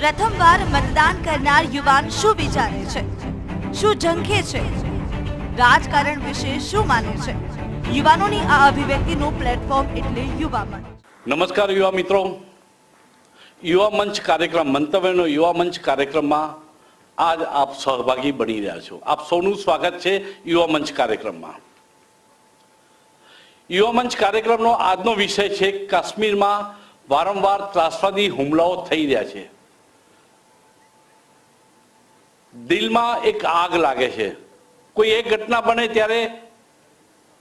પ્રથમવાર મતદાન કરનાર યુવાન શું વિચારે છે, શું ઝંખે છે, રાજકારણ વિશે શું માને છે? યુવાનોની આ અભિવ્યક્તિનું પ્લેટફોર્મ એટલે યુવા મંચ. નમસ્કાર યુવા મિત્રો, યુવા મંચ કાર્યક્રમ મંતવ્યનો યુવા મંચ કાર્યક્રમમાં આજ આપ સહભાગી બની રહ્યા છો. આપ સૌનું સ્વાગત છે યુવા મંચ કાર્યક્રમમાં. યુવા મંચ કાર્યક્રમનો આજનો વિષય છે કાશ્મીરમાં વારંવાર ત્રાસવાદી હુમલાઓ થઈ રહ્યા છે. દિલમાં એક આગ લાગે છે. કોઈ એક ઘટના બને ત્યારે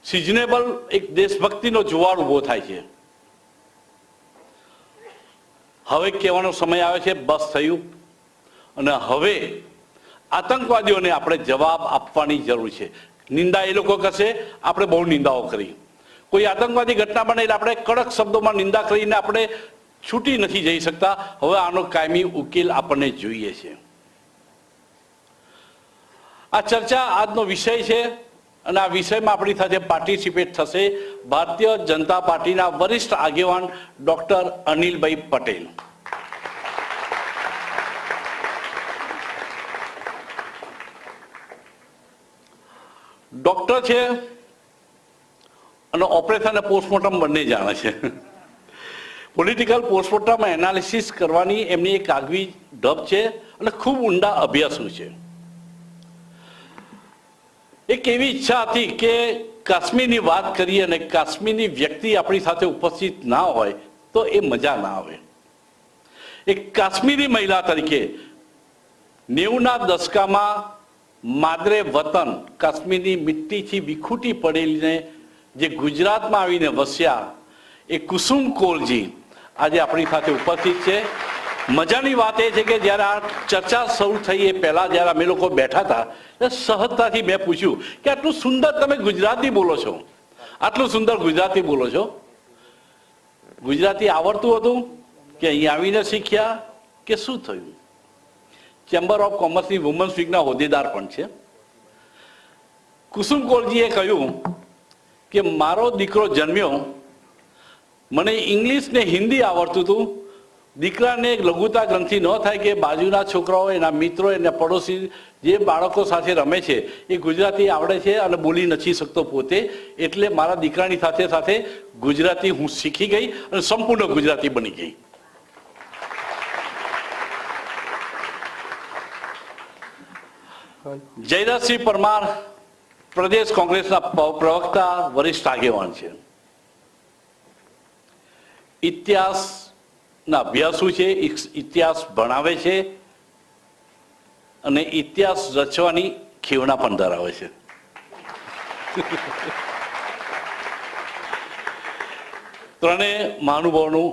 સિઝનેબલ એક દેશભક્તિનો જુવાળ ઊભો થાય છે. હવે કહેવાનો સમય આવે છે બસ થયું, અને હવે આતંકવાદીઓને આપણે જવાબ આપવાની જરૂર છે. નિંદા એ લોકો કરશે, આપણે બહુ નિંદાઓ કરી. કોઈ આતંકવાદી ઘટના બને એટલે આપણે કડક શબ્દોમાં નિંદા કરીને આપણે છૂટી નથી જઈ શકતા. હવે આનો કાયમી ઉકેલ આપણને જોઈએ છે. આ ચર્ચા આજનો વિષય છે, અને આ વિષયમાં આપણી સાથે પાર્ટિસિપેટ થશે ભારતીય જનતા પાર્ટીના વરિષ્ઠ આગેવાન ડોક્ટર અનિલભાઈ પટેલ. ડોક્ટર છે અને ઓપરેશન અને પોસ્ટમોર્ટમ બંને જાણે છે. પોલિટિકલ પોસ્ટમોર્ટમ એનાલિસિસ કરવાની એમની એક આગવી ઢબ છે અને ખૂબ ઊંડા અભ્યાસો છે. એક એવી ઈચ્છા હતી કે કાશ્મીરની વાત કરીએ અને કાશ્મીરની વ્યક્તિ આપણી સાથે ઉપસ્થિત ના હોય તો એ મજા ના આવે. એક કાશ્મીરી મહિલા તરીકે 90ના દશકામાં માદરે વતન કાશ્મીરની મિટ્ટીથી વિખૂટી પડેલીને જે ગુજરાતમાં આવીને વસ્યા એ કુસુમ કૌલજી આજે આપણી સાથે ઉપસ્થિત છે. મજાની વાત એ છે કે જ્યારે આ ચર્ચા શરૂ થઈ એ પહેલાં જ્યારે અમે લોકો બેઠા હતા ત્યારે સહજતાથી મેં પૂછ્યું કે આટલું સુંદર તમે ગુજરાતી બોલો છો, આટલું સુંદર ગુજરાતી બોલો છો, ગુજરાતી આવડતું હતું કે અહીં આવીને શીખ્યા કે શું થયું? ચેમ્બર ઓફ કોમર્સની વુમન્સ વીકના હોદ્દેદાર પણ છે. કુસુમ કૌલજીએ કહ્યું કે મારો દીકરો જન્મ્યો, મને ઇંગ્લિશ ને હિન્દી આવડતું હતું. દીકરાને એક લઘુતા ગ્રંથિ ન થાય કે બાજુના છોકરાઓ, એના મિત્રો, એના પડોશી જે બાળકો સાથે રમે છે એ ગુજરાતી આવડે છે અને બોલી નથી શકતો પોતે, એટલે મારા દીકરાની સાથે સાથે ગુજરાતી હું શીખી ગઈ અને સંપૂર્ણ ગુજરાતી બની ગઈ. જયરાજસિંહ પરમાર પ્રદેશ કોંગ્રેસના પ્રવક્તા, વરિષ્ઠ આગેવાન છે. ઇતિહાસના અભ્યાસુ છે, ઇતિહાસ ભણાવે છે અને ઇતિહાસ રચવાની ખેવના પણ ધરાવે છે. ત્રણેય મહાનુભાવોનું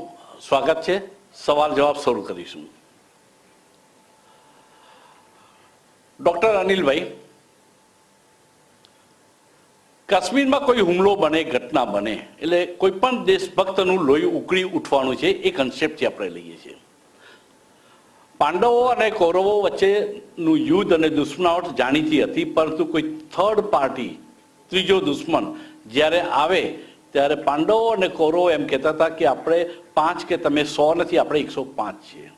સ્વાગત છે. સવાલ જવાબ શરૂ કરીશું. ડોક્ટર અનિલભાઈ, કાશ્મીરમાં કોઈ હુમલો બને, ઘટના બને એટલે કોઈ પણ દેશભક્તનું લોહી ઉકળી ઉઠવાનું છે એ કન્સેપ્ટથી આપણે લઈએ છીએ. પાંડવો અને કૌરવો વચ્ચેનું યુદ્ધ અને દુશ્મનાવટ જાણીતી હતી, પરંતુ કોઈ થર્ડ પાર્ટી, ત્રીજો દુશ્મન જ્યારે આવે ત્યારે પાંડવો અને કૌરવો એમ કહેતા હતા કે આપણે 5 કે તમે 100 નથી, આપણે 105 છીએ.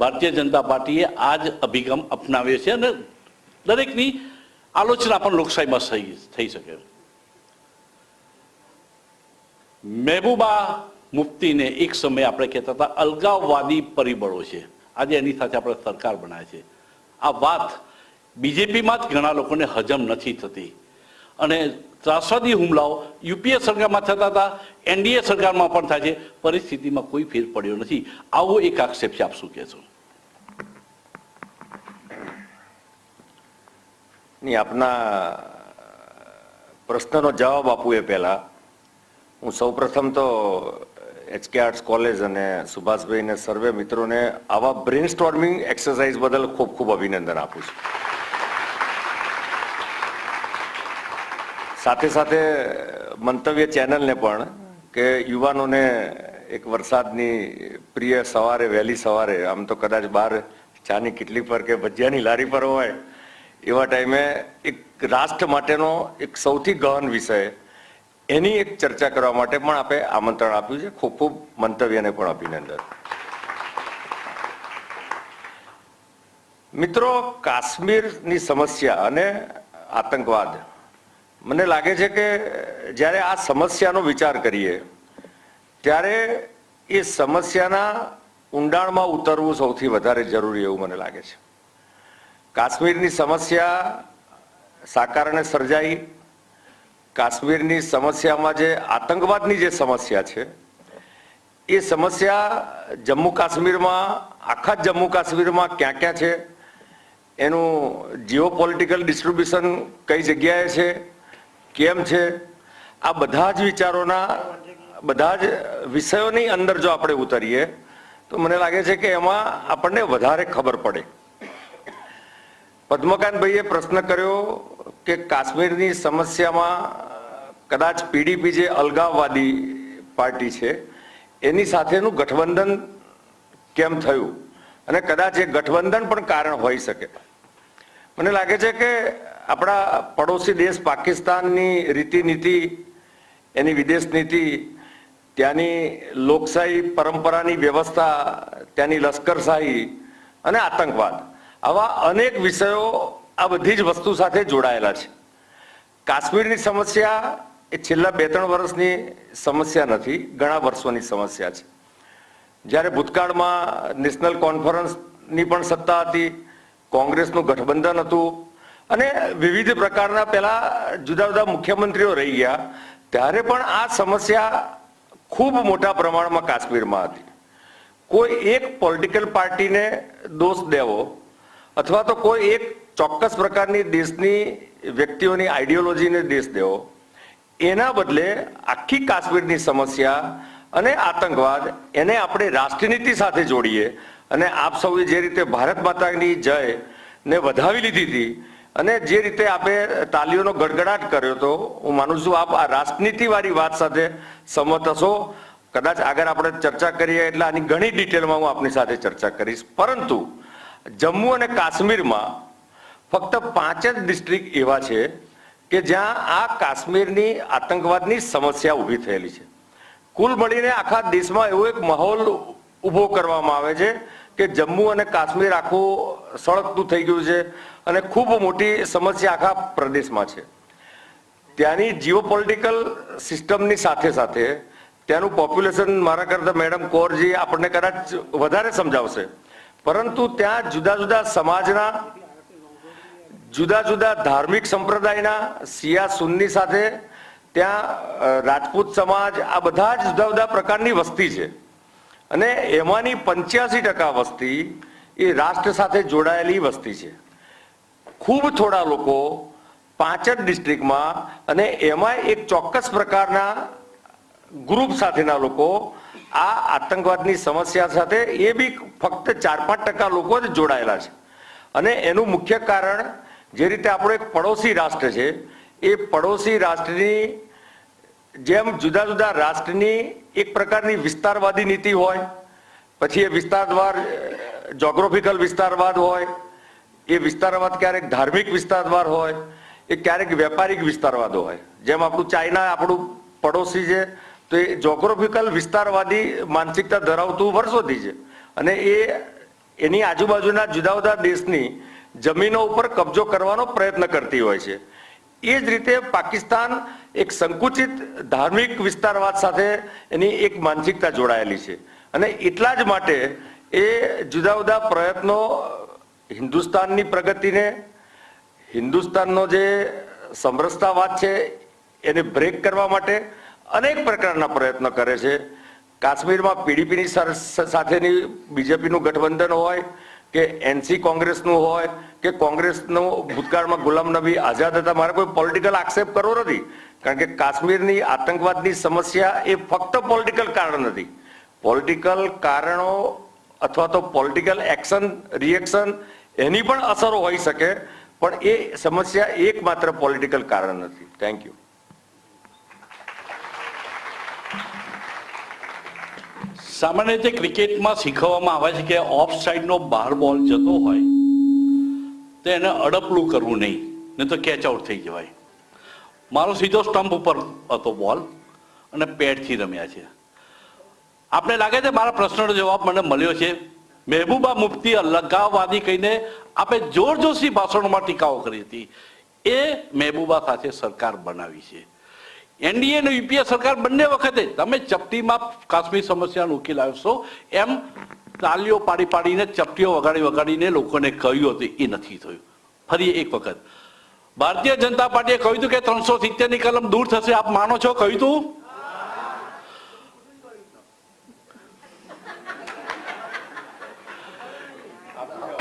ભારતીય જનતા પાર્ટીએ આ જ અભિગમ અપનાવ્યો છે અને દરેકની આલોચના પણ લોકશાહીમાં થઈ શકે. મહેબૂબા મુફ્તીને એક સમયે આપણે કહેતા હતા અલગાવવાદી પરિબળો છે, આજે એની સાથે આપણે સરકાર બનાવે છે. આ વાત બીજેપીમાં જ ઘણા લોકોને હજમ નથી થતી, અને ત્રાસવાદી હુમલાઓ યુપીએ સરકારમાં થતા હતા, એનડીએ સરકારમાં પણ થાય છે. પરિસ્થિતિમાં કોઈ ફેર પડ્યો નથી. આવો એક આક્ષેપ છે, આપ શું કહેશો? નહીં, આપના પ્રશ્નનો જવાબ આપું એ પહેલાં હું સૌપ્રથમ તો એચકે આર્ટ્સ કોલેજ અને સુભાષભાઈને સર્વે મિત્રોને આવા બ્રેનસ્ટોર્મિંગ એક્સરસાઇઝ બદલ ખૂબ ખૂબ અભિનંદન આપું છું. સાથે સાથે મંતવ્ય ચેનલને પણ કે યુવાનોને એક વરસાદની પ્રિય સવારે, વહેલી સવારે, આમ તો કદાચ બહાર ચાની કિટલી પર કે ભજીયાની લારી પર હોય એવા ટાઈમે એક રાષ્ટ્ર માટેનો એક સૌથી ગહન વિષય એની એક ચર્ચા કરવા માટે પણ આપણે આમંત્રણ આપ્યું છે. ખૂબ ખૂબ મંતવ્યને પણ અભિનંદન. મિત્રો, કાશ્મીરની સમસ્યા અને આતંકવાદ, મને લાગે છે કે જ્યારે આ સમસ્યાનો વિચાર કરીએ ત્યારે એ સમસ્યાના ઊંડાણમાં ઉતરવું સૌથી વધારે જરૂરી એવું મને લાગે છે. કાશ્મીરની સમસ્યા શા કારણે સર્જાઈ, કાશ્મીરની સમસ્યામાં જે આતંકવાદની જે સમસ્યા છે એ સમસ્યા જમ્મુ કાશ્મીરમાં, આખા જમ્મુ કાશ્મીરમાં ક્યાં ક્યાં છે, એનું જીઓ પોલિટિકલ ડિસ્ટ્રીબ્યુશન કઈ જગ્યાએ છે, કેમ છે, આ બધા જ વિચારોના, બધા જ વિષયોની અંદર જો આપણે ઉતરીએ તો મને લાગે છે કે એમાં આપણને વધારે ખબર પડે. પદ્મકાંતભાઈએ પ્રશ્ન કર્યો કે કાશ્મીરની સમસ્યામાં કદાચ પીડીપી જે અલગાવવાદી પાર્ટી છે એની સાથેનું ગઠબંધન કેમ થયું, અને કદાચ એ ગઠબંધન પણ કારણ હોઈ શકે. મને લાગે છે કે આપણા પડોશી દેશ પાકિસ્તાનની રીતિ નીતિ, એની વિદેશ નીતિ, ત્યાંની લોકશાહી પરંપરાની વ્યવસ્થા, ત્યાંની લશ્કરશાહી અને આતંકવાદ, આવા અનેક વિષયો આ બધી જ વસ્તુ સાથે જોડાયેલા છે. કાશ્મીરની સમસ્યા એ છેલ્લા 2-3 વર્ષની સમસ્યા નથી, ઘણા વર્ષોની સમસ્યા છે. જ્યારે ભૂતકાળમાં નેશનલ કોન્ફરન્સની પણ સત્તા હતી, કોંગ્રેસનું ગઠબંધન હતું અને વિવિધ પ્રકારના પહેલા જુદા જુદા મુખ્યમંત્રીઓ રહી ગયા, ત્યારે પણ આ સમસ્યા ખૂબ મોટા પ્રમાણમાં કાશ્મીરમાં હતી. કોઈ એક પોલિટિકલ પાર્ટીને દોષ દેવો અથવા તો કોઈ એક ચોક્કસ પ્રકારની દેશની વ્યક્તિઓની આઈડિયોલોજીને દોષ દેવો, એના બદલે આખી કાશ્મીરની સમસ્યા અને આતંકવાદ એને આપણે રાષ્ટ્રનીતિ સાથે જોડીએ અને આપ સૌએ જે રીતે ભારત માતાની જય ને વધાવી લીધી હતી અને જે રીતે આપણે તાલીઓનો ગડગડાટ કર્યો હતો, હું માનું છું આપ આ રાષ્ટ્રનીતિવાળી વાત સાથે સંમત હશો. કદાચ આગળ આપણે ચર્ચા કરીએ એટલે આની ઘણી ડિટેલમાં હું આપની સાથે ચર્ચા કરીશ. પરંતુ જમ્મુ અને કાશ્મીરમાં ફક્ત 5 જ ડિસ્ટ્રિક્ટ એવા છે કે જ્યાં આ કાશ્મીરની આતંકવાદની સમસ્યા ઊભી થયેલી છે. કુલ મળીને આખા દેશમાં એવો એક માહોલ ઊભો કરવામાં આવે છે કે જમ્મુ અને કાશ્મીર આખું સળગતું થઈ ગયું છે અને ખૂબ મોટી સમસ્યા આખા પ્રદેશમાં છે. ત્યાંની જીઓ પોલિટિકલ સિસ્ટમની સાથે સાથે ત્યાંનું પોપ્યુલેશન મારા કરતા મેડમ કૌરજી આપણને કદાચ વધારે સમજાવશે, પરંતુ ત્યાં જુદા જુદા સમાજના, જુદા જુદા ધાર્મિક સંપ્રદાયના, શિયા સુન્ની સાથે ત્યાં રાજપૂત સમાજ, આ બધા જ જુદા જુદા પ્રકારની વસ્તી છે અને એમાંની 85% વસ્તી એ રાષ્ટ્ર સાથે જોડાયેલી વસ્તી છે. ખૂબ થોડા લોકો 5 જ ડિસ્ટ્રિક્ટમાં અને એમાં એક ચોક્કસ પ્રકારના ગ્રુપ સાથેના લોકો આ આતંકવાદની સમસ્યા સાથે એ બી ફક્ત 4-5% લોકો જ જોડાયેલા છે. અને એનું મુખ્ય કારણ જે રીતે આપણો એક પડોશી રાષ્ટ્ર છે, એ પડોશી રાષ્ટ્રની જેમ જુદા જુદા રાષ્ટ્રની એક પ્રકારની વિસ્તારવાદી નીતિ હોય, પછી એ વિસ્તારવાર જોગ્રાફિકલ વિસ્તારવાદ હોય, એ વિસ્તારવાદ ક્યારેક ધાર્મિક વિસ્તારવાદ હોય, એ ક્યારેક વેપારિક વિસ્તારવાદ હોય. જેમ આપણું ચાઇના આપણું પડોશી છે તો એ જોગ્રાફિકલ વિસ્તારવાદી માનસિકતા ધરાવતું વર્ષોથી છે અને એ એની આજુબાજુના જુદા જુદા દેશની જમીનો ઉપર કબજો કરવાનો પ્રયત્ન કરતી હોય છે. એ જ રીતે પાકિસ્તાન એક સંકુચિત ધાર્મિક વિસ્તારવાદ સાથે એની એક માનસિકતા જોડાયેલી છે અને એટલા જ માટે એ જુદા જુદા પ્રયત્નો હિન્દુસ્તાનની પ્રગતિને, હિન્દુસ્તાનનો જે સમરસતાવાદ છે એને બ્રેક કરવા માટે અનેક પ્રકારના પ્રયત્નો કરે છે. કાશ્મીરમાં પીડીપીની સાથેની બીજેપીનું ગઠબંધન હોય કે એનસી કોંગ્રેસનું હોય કે કોંગ્રેસનું ભૂતકાળમાં ગુલામ નબી આઝાદ હતા, મારે કોઈ પોલિટિકલ આક્ષેપ કરવો નથી, કારણ કે કાશ્મીરની આતંકવાદની સમસ્યા એ ફક્ત પોલિટિકલ કારણ નથી. પોલિટિકલ કારણો અથવા તો પોલિટિકલ એક્શન, રિએક્શન એની પણ અસરો હોઈ શકે, પણ એ સમસ્યા એકમાત્ર પોલિટિકલ કારણ નથી. Thank you. સામાન્ય રીતે ક્રિકેટમાં શીખવવામાં આવે છે કે ઓફ સાઈડનો બહાર બોલ જતો હોય તો એને અડપલું કરવું નહીં, નહીં તો કેચ આઉટ થઈ જવાય. મારો સીધો સ્ટમ્પ ઉપર હતો બોલ અને પેડથી રમ્યા છે. આપને લાગે છે મારા પ્રશ્નનો જવાબ મને મળ્યો છે? મહેબૂબા મુફ્તી અલગાવવાદી કહીને આપે જોરજોશી ભાષણોમાં ટીકાઓ કરી હતી. એ મહેબૂબા સાથે સરકાર બનાવી છે. એનડીએ અને યુપીએ સરકાર બંને વખતે તમે ચપટીમાં કાશ્મીર સમસ્યાનો ઉકેલ આવશો એમ તાલીઓ પાડી પાડીને ચપટીઓ વગાડીને લોકોને કહ્યું હતું. એ નથી થયું. ફરી એક વખત ભારતીય જનતા પાર્ટીએ કહ્યું હતું કે 370 કલમ દૂર થશે. આપ માનો છો? કહ્યું હતું.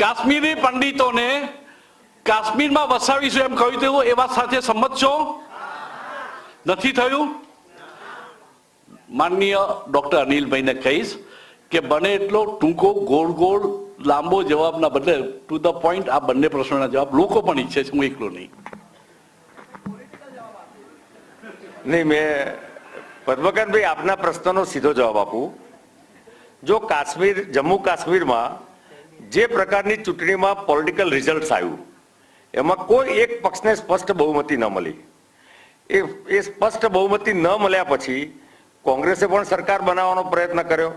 કાશ્મીરી પંડિતોને કાશ્મીરમાં વસાવીશું એમ કહ્યું હતું. એ વાત સાથે સંમત છો? નથી થયું. માનનીય ડોક્ટર અનિલભાઈને કહીશ કે બને એટલો ટૂંકો ગોળ ગોળ લાંબો જવાબના બદલે ટુ ધ પોઈન્ટ આ બંને પ્રશ્નોના જવાબ લોકો પણ ઈચ્છે છે, હું એકલો નહીં. નહીં, મેં પદ્મકાંતભાઈ આપના પ્રશ્નનો સીધો જવાબ આપું. જો જમ્મુ કાશ્મીરમાં જે પ્રકારની ચૂંટણીમાં પોલિટિકલ રિઝલ્ટ આવ્યું એમાં કોઈ એક પક્ષને સ્પષ્ટ બહુમતી ન મળી. એ સ્પષ્ટ બહુમતી ન મળ્યા પછી કોંગ્રેસે પણ સરકાર બનાવવાનો પ્રયત્ન કર્યો,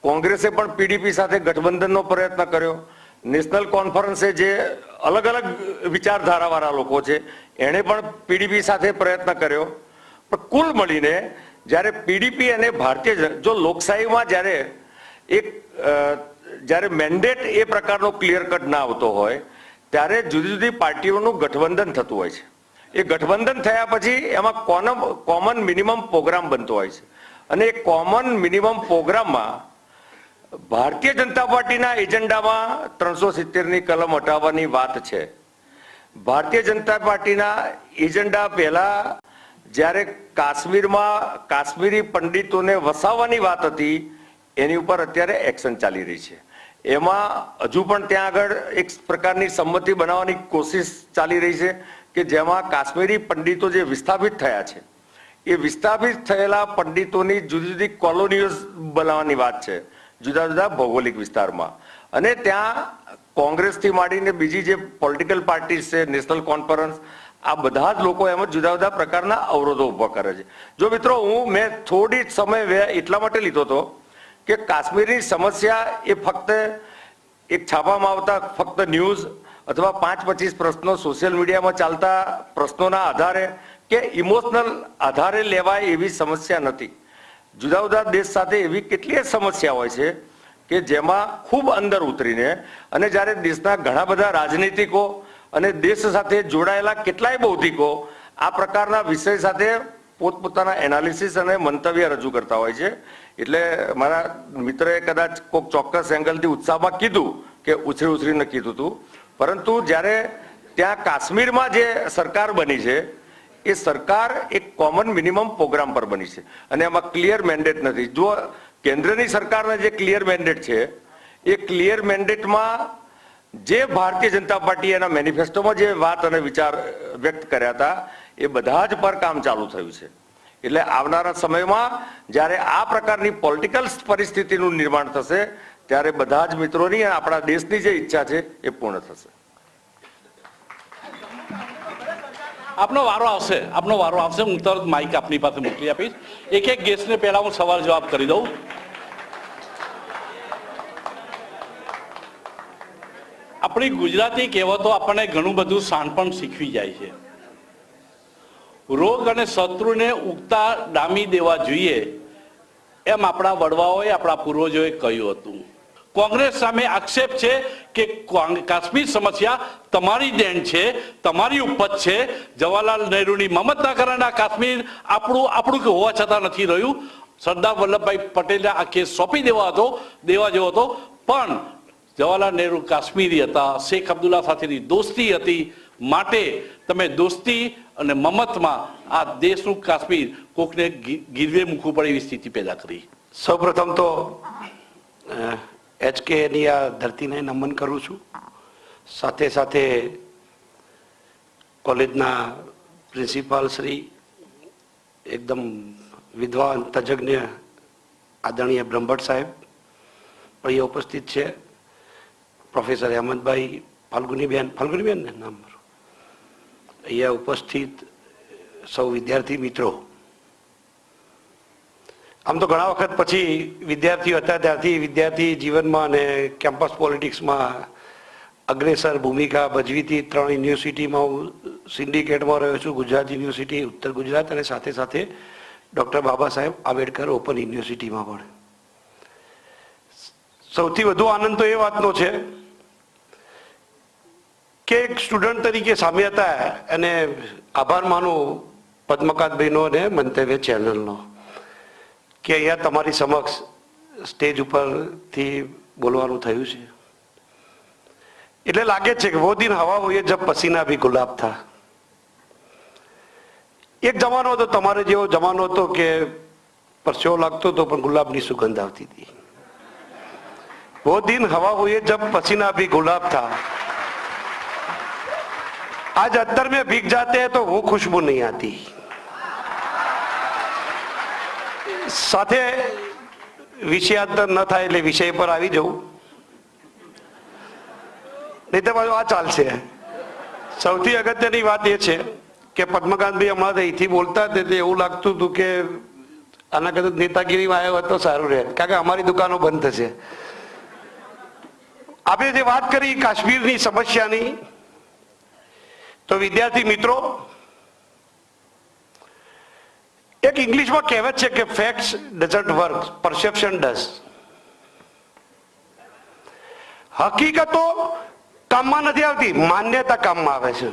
કોંગ્રેસે પણ પીડીપી સાથે ગઠબંધનનો પ્રયત્ન કર્યો, નેશનલ કોન્ફરન્સે જે અલગ અલગ વિચારધારાવાળા લોકો છે એણે પણ પીડીપી સાથે પ્રયત્ન કર્યો. પણ કુલ મળીને જ્યારે પીડીપી અને ભારતીય જો લોકશાહીમાં જ્યારે મેન્ડેટ એ પ્રકારનો ક્લિયર કટ ના આવતો હોય ત્યારે જુદી જુદી પાર્ટીઓનું ગઠબંધન થતું હોય છે. એ ગઠબંધન થયા પછી એમાં કોમન મિનિમમ પ્રોગ્રામ બનતો હોય છે અને એ કોમન મિનિમમ પ્રોગ્રામમાં ભારતીય જનતા પાર્ટીના એજન્ડામાં 370ની કલમ હટાવવાની વાત છે. ભારતીય જનતા પાર્ટીના એજન્ડા પહેલા જ્યારે કાશ્મીરમાં કાશ્મીરી પંડિતોને વસાવવાની વાત હતી એની ઉપર અત્યારે એક્શન ચાલી રહી છે. એમાં હજુ પણ ત્યાં આગળ એક પ્રકારની સંમતિ બનાવવાની કોશિશ ચાલી રહી છે કે જેમાં કાશ્મીરી પંડિતો જે વિસ્થાપિત થયા છે એ વિસ્થાપિત થયેલા પંડિતોની જુદી જુદી કોલોનીઓ બનાવવાની વાત છે જુદા જુદા ભૌગોલિક વિસ્તારમાં. અને ત્યાં કોંગ્રેસથી માંડીને બીજી જે પોલિટિકલ પાર્ટી છે, નેશનલ કોન્ફરન્સ, આ બધા જ લોકો એમાં જુદા જુદા પ્રકારના અવરોધો ઊભા કરે છે. જો મિત્રો મેં થોડી સમય એટલા માટે લીધો હતો કે કાશ્મીરની સમસ્યા એ ફક્ત એક છાપામાં આવતા ફક્ત ન્યૂઝ અથવા 5-25 પ્રશ્નો સોશિયલ મીડિયામાં ચાલતા પ્રશ્નોના આધારે કે ઇમોશનલ આધારે લેવાય એવી સમસ્યા નથી. જુદા જુદા દેશ સાથે એવી કેટલીય સમસ્યા હોય છે કે જેમાં ખૂબ અંદર ઉતરીને અને જ્યારે દેશના ઘણા બધા રાજનીતિકો અને દેશ સાથે જોડાયેલા કેટલાય બૌદ્ધિકો આ પ્રકારના વિષય સાથે પોતપોતાના એનાલિસિસ અને મંતવ્ય રજૂ કરતા હોય છે. એટલે મારા મિત્રએ કદાચ કોઈક ચોક્કસ એંગલથી ઉત્સાહમાં કીધું કે ઉછરીને કીધું હતું, પરંતુ જ્યારે ત્યાં કાશ્મીરમાં જે સરકાર બની છે એ સરકાર એક કોમન મિનિમમ પ્રોગ્રામ પર બની છે અને એમાં ક્લિયર મેન્ડેટ નથી. જો કેન્દ્રની સરકારના જે ક્લિયર મેન્ડેટ છે એ ક્લિયર મેન્ડેટમાં જે ભારતીય જનતા પાર્ટી એના મેનિફેસ્ટોમાં જે વાત અને વિચાર વ્યક્ત કર્યા હતા એ બધા જ પર કામ ચાલુ થયું છે. એટલે આવનારા સમયમાં જ્યારે આ પ્રકારની પોલિટિકલ પરિસ્થિતિનું નિર્માણ થશે ત્યારે બધા જ મિત્રોની અને આપણા દેશની જે ઈચ્છા છે એ પૂર્ણ થશે. આપનો વારો આવશે. હું તરત માઇક આપની પાસે મોકલી આપીશ. એક ગેસ્ટને પહેલા હું સવાલ જવાબ કરી દઉં. આપણી ગુજરાતી કહેવતો આપણને ઘણું બધું શાણપણ શીખવી જાય છે. રોગ અને શત્રુને ઉગતા ડામી દેવા જોઈએ એમ આપણા વડવાઓએ, આપણા પૂર્વજોએ કહ્યું હતું. કોંગ્રેસ સામે આક્ષેપ છે કે કાશ્મીર સમસ્યા તમારી દેન છે, તમારી ઉપજ છે. જવાહરલાલ નહેરુની મમતના કારણે કાશ્મીર આપણું હોવા છતાં નથી રહ્યું. સરદાર વલ્લભભાઈ પટેલને આ કેસ સોંપી દેવા જેવો હતો, પણ જવાહરલાલ નહેરુ કાશ્મીરી હતા. શેખ અબ્દુલ્લા સાથેની દોસ્તી હતી, માટે તમે દોસ્તી અને મમતમાં આ દેશનું કાશ્મીર કોકને ગીરવે મૂકવું પડે એવી સ્થિતિ પેદા કરી. સૌપ્રથમ તો HKની આ ધરતીને નમન કરું છું. સાથે સાથે કોલેજના પ્રિન્સિપાલ શ્રી, એકદમ વિદ્વાન તજજ્ઞ આદરણીય બ્રહ્મભટ્ટ સાહેબ પણ અહીંયા ઉપસ્થિત છે. પ્રોફેસર અહેમદભાઈ, ફાલ્ગુનીબેન ને નામ અહીંયા ઉપસ્થિત સૌ વિદ્યાર્થી મિત્રો. આમ તો ઘણા વખત પછી વિદ્યાર્થીઓ હતા ત્યારથી વિદ્યાર્થી જીવનમાં અને કેમ્પસ પોલિટિક્સમાં અગ્રેસર ભૂમિકા ભજવીથી 3 યુનિવર્સિટીમાં હું સિન્ડિકેટમાં રહ્યો છું. ગુજરાત યુનિવર્સિટી, ઉત્તર ગુજરાત અને સાથે સાથે ડૉક્ટર બાબા સાહેબ આંબેડકર ઓપન યુનિવર્સિટીમાં પણ. સૌથી વધુ આનંદ તો એ વાતનો છે કે એક સ્ટુડન્ટ તરીકે સામે હતા અને આભાર માનું પદ્મકાંતભાઈનો અને મંતવ્ય ચેનલનો કે અહીંયા તમારી સમક્ષ સ્ટેજ ઉપરથી બોલવાનું થયું છે. એટલે લાગે છે કે વો દિન હવા હુઈ જબ પસીના ભી ગુલાબ થા. એક જમાનો હતો, તમારે જેવો જમાનો હતો કે પરસેવો લાગતો હતો પણ ગુલાબની સુગંધ આવતી હતી. વો દિન હવા હુઈ જબ પસીના ભી ગુલાબ થા. आज अत्तर में भीग जाते हैं तो वो खुशबू नहीं आती. સાથે વિષયાંતર ન થાય એટલે વિષય પર આવી જવું, નહીં તો આ ચાલશે. સૌથી અગત્યની વાત એ છે કે પદ્મકાંતભાઈ હમણાં અહીંથી બોલતા હતા એવું લાગતું હતું કે આના કદાચ નેતાગીરીમાં આવ્યો હતો સારું રહે, કારણ કે અમારી દુકાનો બંધ થશે. આપણે જે વાત કરી કાશ્મીરની સમસ્યાની, તો વિદ્યાર્થી મિત્રો, એક ઇંગ્લિશમાં કહેવત છે કે facts doesn't work, perception does. હકીકતો કામમાં નથી આવતી, માન્યતા કામમાં આવે છે.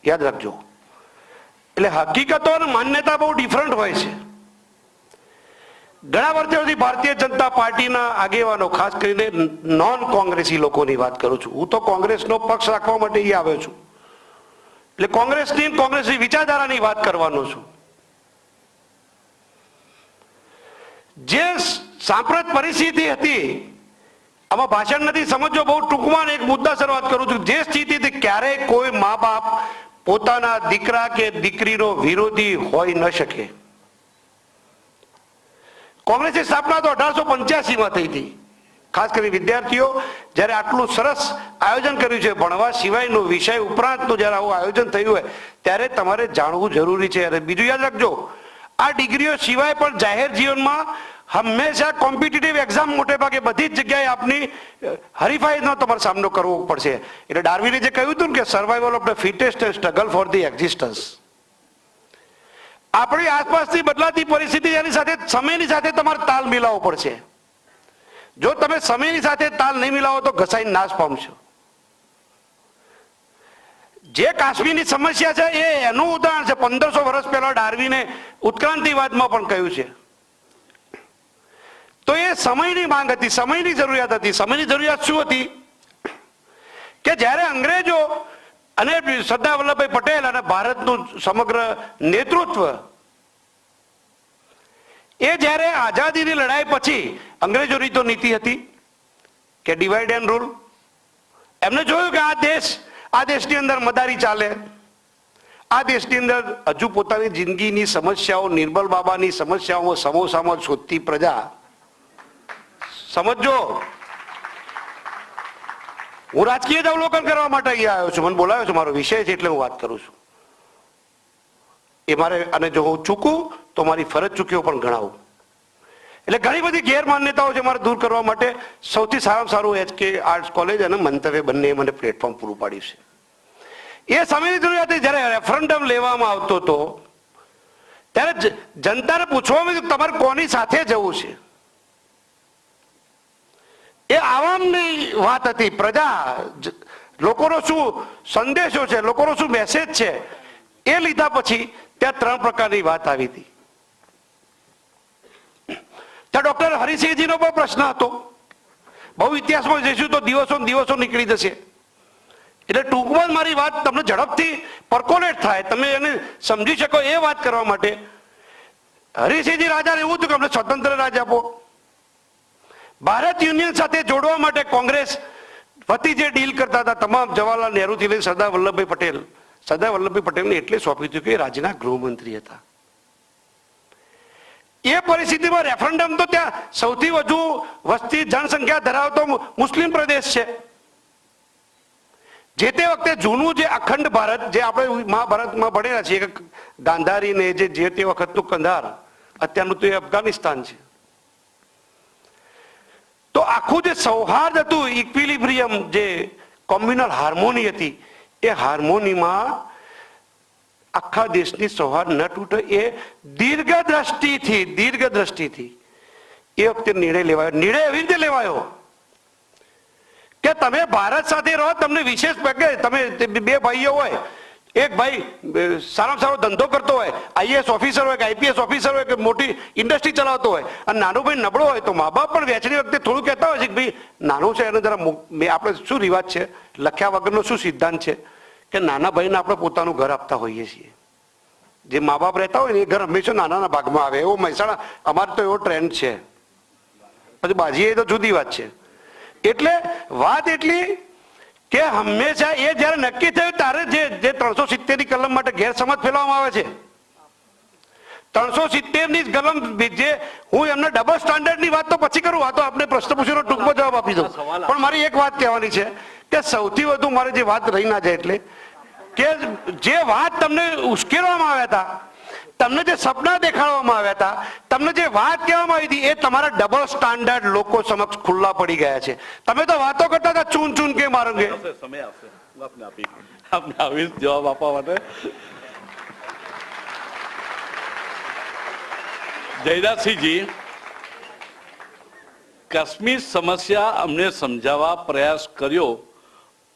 યાદ રાખજો. એટલે હકીકતો અને માન્યતા બહુ ડિફરન્ટ હોય છે. ઘણા વર્ષોથી ભારતીય જનતા પાર્ટીના આગેવાનો, ખાસ કરીને નોન કોંગ્રેસી લોકોની વાત કરું છું. હું તો કોંગ્રેસનો પક્ષ રાખવા માટે અહીં આવ્યો છું. એટલે કોંગ્રેસની વિચારધારાની વાત કરવાનો છું. જે સાંપ્રત પરિસ્થિતિ હતી, આમાં ભાષણ નથી સમજો, બહુ ટૂંકમાં એક મુદ્દા શરૂઆત કરું છું. જે સ્થિતિ ક્યારેય કોઈ મા બાપ પોતાના દીકરા કે દીકરીનો વિરોધી હોઈ ન શકે. કોંગ્રેસની સ્થાપના તો 1885માં થઈ હતી. ખાસ કરી વિદ્યાર્થીઓ જ્યારે આટલું સરસ આયોજન કર્યું છે, ભણવા સિવાયનો વિષય ઉપરાંતનું જ્યારે આવું આયોજન થયું હોય ત્યારે તમારે જાણવું જરૂરી છે. અને બીજું યાદ રાખજો, આ ડિગ્રીઓ સિવાય પણ જાહેર જીવનમાં હંમેશા કોમ્પિટિટિવ એક્ઝામ મોટે ભાગે બધી જ જગ્યાએ આપની હરીફાઈનો તમારે સામનો કરવો પડશે. એટલે ડાર્વિને જે કહ્યું હતું કે survival of the fittest and struggle for the existence. આપણી આસપાસની બદલાતી પરિસ્થિતિ સાથે સમયની સાથે તમારે તાલ મિલાવવો પડશે. જો તમે સમયની સાથે તાલ નહીં મિલાવો તો ઘસાઈને નાશ પામશો. જે કાશ્મીરની સમસ્યા છે એ એનું ઉદાહરણ છે. 1500 વર્ષ પહેલા ડાર્વિને ઉત્ક્રાંતિવાદમાં પણ કહ્યું છે. તો એ સમયની માંગ હતી, સમયની જરૂરિયાત હતી. સમયની જરૂરિયાત શું હતી કે જ્યારે અંગ્રેજો અને સરદાર વલ્લભભાઈ પટેલ અને ભારતનું સમગ્ર નેતૃત્વ એ જ્યારે આઝાદીની લડાઈ પછી, અંગ્રેજોની તો નીતિ હતી કે ડિવાઈડ એન્ડ રૂલ. એમને જોયું કે આ દેશની અંદર મદારી ચાલે, આ દેશની અંદર હજુ પોતાની જિંદગીની સમસ્યાઓ, નિર્મલ બાબાની સમસ્યાઓ સમોસામાં શોધતી પ્રજા. સમજો, હું રાજકીય જ અવલોકન કરવા માટે અહીંયા આવ્યો છું. મને બોલાવ્યો છે, મારો વિષય છે એટલે હું વાત કરું છું. એ મારે, અને જો હું ચૂકું તો મારી ફરજ ચૂક્યો પણ ગણાવું. એટલે ઘણી બધી ગેરમાન્યતાઓ છે મારે દૂર કરવા માટે સૌથી સારામાં સારું HK આર્ટ્સ કોલેજ અને મંતવ્ય બંને મને પ્લેટફોર્મ પૂરું પાડ્યું છે. એ સમયની જરૂરિયાત હતી જ્યારે રેફરન્ડમ લેવામાં આવતો હતો ત્યારે જનતાને પૂછવામાં આવ્યું તમારે કોની સાથે જવું છે. એ આવામની વાત હતી. પ્રજા, લોકોનો શું સંદેશો છે, લોકોનો શું મેસેજ છે, એ લીધા પછી ત્યાં 3 પ્રકારની વાત આવી હતી. ત્યાં ડોક્ટર હરિસિંહજીનો પણ પ્રશ્ન હતો. બહુ ઇતિહાસમાં જઈશું તો દિવસો નીકળી જશે. એટલે ટૂંકમાં મારી વાત તમને ઝડપથી પરકોલેટ થાય, તમે એને સમજી શકો એ વાત કરવા માટે હરિસિંહજી રાજાને એવું હતું કે અમને સ્વતંત્ર રાજ આપો. ભારત યુનિયન સાથે જોડવા માટે કોંગ્રેસ વતી જે ડીલ કરતા હતા તમામ, જવાહરલાલ નહેરુથી લઈને સરદાર વલ્લભભાઈ પટેલને એટલે સોંપ્યું હતું કે રાજ્યના ગૃહમંત્રી હતા. એ પરિસ્થિતિમાં રેફરન્ડમ તો ત્યાં સૌથી વધુ વસ્તી જનસંખ્યા ધરાવતો મુસ્લિમ પ્રદેશ છે. જે તે વખતે જૂનું જે અખંડ ભારત, જે આપણે મહાભારતમાં ભણેલા છીએ, ગાંધારીને જે તે વખતનું કંધાર અત્યારનું તો એ અફઘાનિસ્તાન છે. તો આખું જે સૌહાર્દ હતું, ઇક્વિલિબ્રિયમ, જે કોમ્યુનલ હાર્મોની હતી, એ હાર્મોનીમાં આખા દેશની સૌહાર્દ ન તૂટે એ દીર્ઘદ્રષ્ટિથી એ વખતે નિર્ણય લેવાયો. નિર્ણય એવી રીતે લેવાયો કે તમે ભારત સાથે રહો, તમને વિશેષ પેકેજ, તમે બે ભાઈઓ હોય, એક ભાઈ સારામાં સારો ધંધો કરતો હોય, આઈએએસ ઓફિસર હોય કે આઈપીએસ ઓફિસર હોય કે મોટી ઇન્ડસ્ટ્રી ચલાવતો હોય, અને નાનો ભાઈ નબળો હોય, તો મા બાપ પણ વહેંચણી વખતે થોડું કહેતા હોય છે કે ભાઈ નાનું છે એને જરા, આપણે શું રિવાજ છે, લખ્યા વગરનો શું સિદ્ધાંત છે કે નાના ભાઈને આપણે પોતાનું ઘર આપતા હોઈએ છીએ. જે મા બાપ રહેતા હોય ને એ ઘર હંમેશા નાના ભાગમાં આવે. એવો મહેસાણા અમારે તો એવો ટ્રેન્ડ છે. પછી બાજી એ તો જુદી વાત છે. એટલે વાત એટલી કે હંમેશા એ જયારે નક્કી થયું ત્યારે જે 370 ની કલમ માટે ગેરસમજ ફેલાવવામાં આવે છે, 370 ની કલમ, જે હું એમને ડબલ સ્ટાન્ડર્ડ ની વાત તો પછી કરું, આ તો આપણે પ્રશ્ન પૂછ્યો ટૂંકમાં જવાબ આપી દઉં. પણ મારી એક વાત કહેવાની છે કે સૌથી વધુ મારે જે વાત રહી ના જાય, એટલે કે જે વાત તમને ઉશ્કેરવામાં આવ્યા હતા, તમને જે સપના દેખાડવામાં આવ્યા હતા, તમને જે વાત કહેવામાં આવી હતી, એ તમારા ડબલ સ્ટાન્ડર્ડ લોકો સમક્ષ ખુલ્લા પડી ગયા છે. તમે તો વાતો કરતા હતા ચૂન ચૂન કે મારંગે. સમય આપશે, આપને આવીશ જવાબ આપવા માટે. જયરાજસિંહજી, કાશ્મીર સમસ્યા અમને સમજાવવા પ્રયાસ કર્યો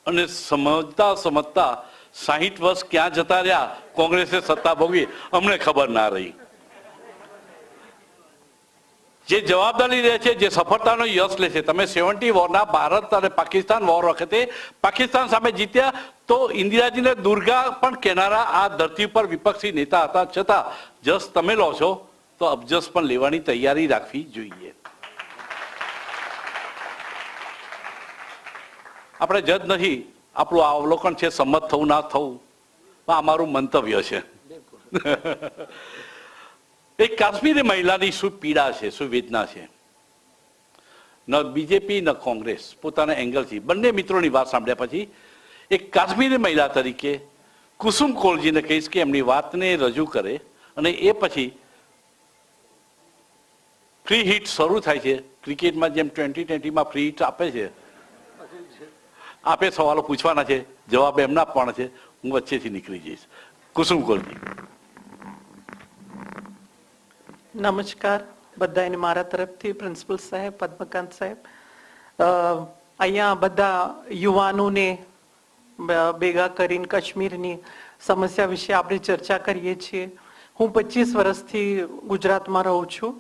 અને સમજતા 60 વર્ષ ક્યાં જતા રહ્યા, કોંગ્રેસે સત્તા ભોગવી, અમને ખબર ના રહી. જે જવાબદારી લે છે, જે સફળતાનો યશ લે છે, તમે 70 વોરના ભારત અને પાકિસ્તાન વોર વખતે પાકિસ્તાન સામે જીત્યા, તો ઇન્દિરાજીને દુર્ગા પણ કહેનારા આ ધરતી પર વિપક્ષી નેતા હતા, છતાં જસ તમે લો છો તો અબજસ પણ લેવાની તૈયારી રાખવી જોઈએ. આપણે જજ નથી, આપણું અવલોકન છે, સંમત થવું ના થવું આ મારું મંતવ્ય છે. એક કાશ્મીરી મહિલાની શું પીડા છે, શું વેદના છે. ન બીજેપી ન કોંગ્રેસ પોતાના એંગલથી, બંને મિત્રોની વાત સાંભળ્યા પછી એક કાશ્મીરી મહિલા તરીકે કુસુમ કોલજીને કહીશ કે એમની વાતને રજૂ કરે, અને એ પછી ફ્રી હિટ શરૂ થાય છે. ક્રિકેટમાં જેમ 2020માં ફ્રી હિટ આપે છે, આપે સવાલો પૂછવાના છે, જવાબ એમને આપવાના છે, હું વચ્ચેથી નીકળી જઈશ. કુસુમ કોલજી. નમસ્કાર બધાને મારા તરફથી, પ્રિન્સિપલ સાહેબ, પદ્મકાંત સાહેબ, અહીંયા બધા યુવાનોને ભેગા કરીને કાશ્મીરની સમસ્યા વિશે આપણે ચર્ચા કરીએ છીએ. હું 25 વર્ષથી ગુજરાતમાં રહું છું,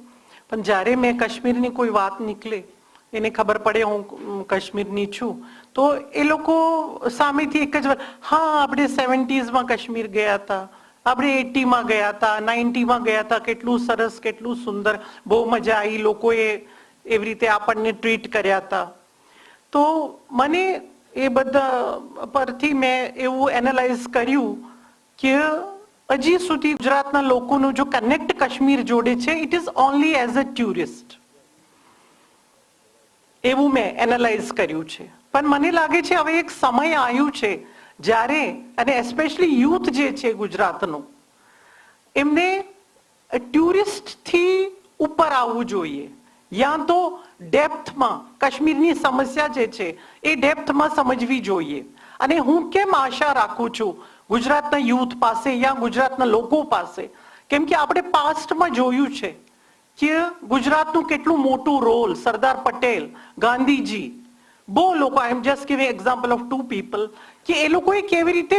પણ જ્યારે મેં કાશ્મીરની કોઈ વાત નીકળે, એને ખબર પડે હું કાશ્મીરની છું, તો એ લોકો સામેથી એક જ વાત, હા આપણે 70s કાશ્મીર ગયા હતા, આપણે 80માં ગયા હતા, 90માં ગયા હતા, કેટલું સરસ, કેટલું સુંદર, બહુ મજા આવી, લોકોએ એવી રીતે આપણને ટ્રીટ કર્યા હતા. તો મને એ બધા પરથી મેં એવું એનાલાઇઝ કર્યું કે હજી સુધી ગુજરાતના લોકોનું જો કનેક્ટ કાશ્મીર જોડે છે, it is only as a tourist. એવું મેં એનાલાઇઝ કર્યું છે. પણ મને લાગે છે હવે એક સમય આવ્યું છે જ્યારે, અને એસ્પેશિયલી યુથ જે છે ગુજરાતનું, એમને ટુરિસ્ટથી ઉપર આવવું જોઈએ, યા તો ડેપ્થમાં કાશ્મીરની સમસ્યા જે છે એ ડેપ્થમાં સમજવી જોઈએ. અને હું કેમ આશા રાખું છું ગુજરાતના યુથ પાસે યા ગુજરાતના લોકો પાસે, કેમ કે આપણે પાસ્ટમાં જોયું છે કે ગુજરાતનું કેટલું મોટું રોલ સરદાર પટેલ, ગાંધીજી, બહુ લોકો, I am just giving example of 2 people, કે એ લોકોએ કેવી રીતે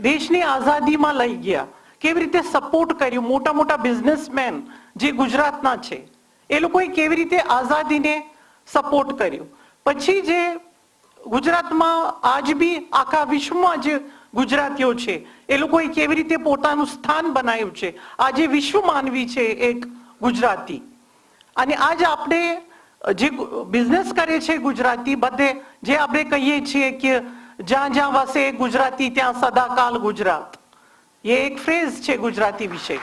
દેશને આઝાદીમાં લઈ ગયા, કેવી રીતે સપોર્ટ કર્યું. મોટા મોટા બિઝનેસમેન જે ગુજરાતના છે એ લોકોએ કેવી રીતે આઝાદીને સપોર્ટ કર્યું. પછી જે ગુજરાતમાં આજ બી આખા વિશ્વમાં જે ગુજરાતીઓ છે એ લોકોએ કેવી રીતે પોતાનું સ્થાન બનાવ્યું છે. આજે વિશ્વ માનવી છે એક ગુજરાતી. અને આજ આપણે જે બિઝનેસ કરે છે ગુજરાતી, બધે જે આપણે કહીએ છીએ કે જ્યાં જ્યાં વસે ગુજરાતી ત્યાં સદાકાલ ગુજરાત, એ એક ફ્રેઝ છે ગુજરાતી વિશે.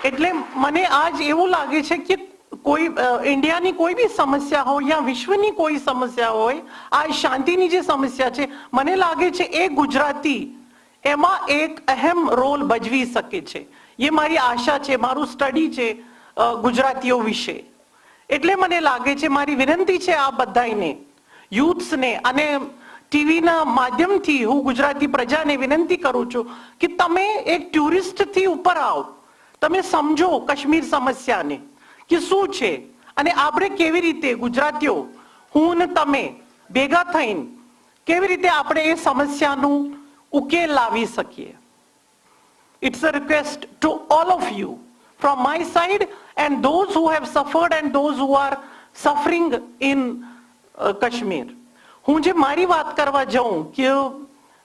એટલે મને આજ એવું લાગે છે કે કોઈ ઇન્ડિયાની કોઈ બી સમસ્યા હોય યા વિશ્વની કોઈ સમસ્યા હોય, આ શાંતિની જે સમસ્યા છે, મને લાગે છે એ ગુજરાતી એમાં એક અહેમ રોલ ભજવી શકે છે. એ મારી આશા છે, મારું સ્ટડી છે ગુજરાતીઓ વિશે. એટલે મને લાગે છે, મારી વિનંતી છે આ બધાને, યુથ્સને, અને ટીવીના માધ્યમથી હું ગુજરાતી પ્રજાને વિનંતી કરું છું કે તમે એક ટુરિસ્ટથી ઉપર આવો, તમે સમજો કાશ્મીર સમસ્યાને કે શું છે, અને આપણે કેવી રીતે ગુજરાતીઓ, હું ને તમે ભેગા થઈને કેવી રીતે આપણે એ સમસ્યાનું ઉકેલ લાવી શકીએ. It's a request to all of you from my side and those who have suffered and those who are suffering in Kashmir. હું જે મારી વાત કરવા જાઉં કે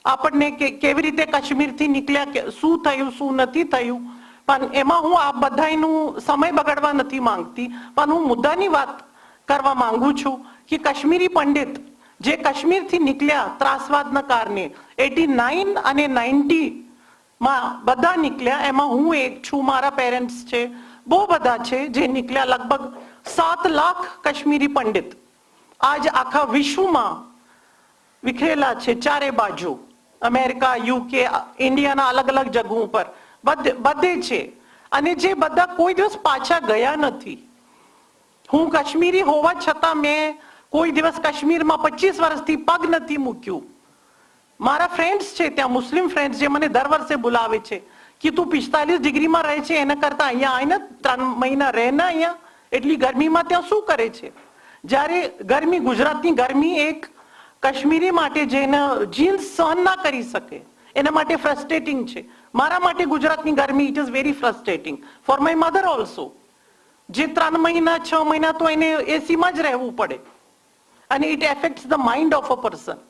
આપણને કેવી રીતે કાશ્મીરથી નીકળ્યા, શું થયું શું નથી થયું, પણ એમાં હું આ બધાનું સમય બગાડવા નથી માંગતી, પણ હું મુદ્દાની વાત કરવા માંગુ છું કે કાશ્મીરી પંડિત જે કાશ્મીરથી નીકળ્યા ત્રાસવાદના કારણે 89 અને 90 માં બધા નીકળ્યા, એમાં હું એક છું, મારા પેરેન્ટ્સ છે, બહુ બધા છે જે નીકળ્યા. લગભગ 7 લાખ કાશ્મીરી પંડિત આજ આખા વિશ્વમાં વિખરેલા છે, ચારે બાજુ, અમેરિકા, યુકે, ઇન્ડિયાના અલગ અલગ જગ્યાઓ પર બધે છે, અને જે બધા કોઈ દિવસ પાછા ગયા નથી. હું કાશ્મીરી હોવા છતાં મેં કોઈ દિવસ કાશ્મીરમાં 25 વર્ષથી પગ નથી મૂક્યું. મારા ફ્રેન્ડ્સ છે ત્યાં, મુસ્લિમ ફ્રેન્ડ્સ, જે મને દર વર્ષે બોલાવે છે કે તું 45 ડિગ્રીમાં રહે છે, એના કરતા અહીંયા આવીને 3 મહિના રહે ને, અહીંયા એટલી ગરમીમાં ત્યાં શું કરે છે. જ્યારે ગરમી, ગુજરાતની ગરમી એક કાશ્મીરી માટે જેને જીન્સ સહન ના કરી શકે એના માટે ફ્રસ્ટ્રેટિંગ છે. મારા માટે ગુજરાતની ગરમી it is very frustrating, for my mother also, જે 3 મહિના 6 મહિના તો એને એસીમાં જ રહેવું પડે, અને it affects the mind of a person.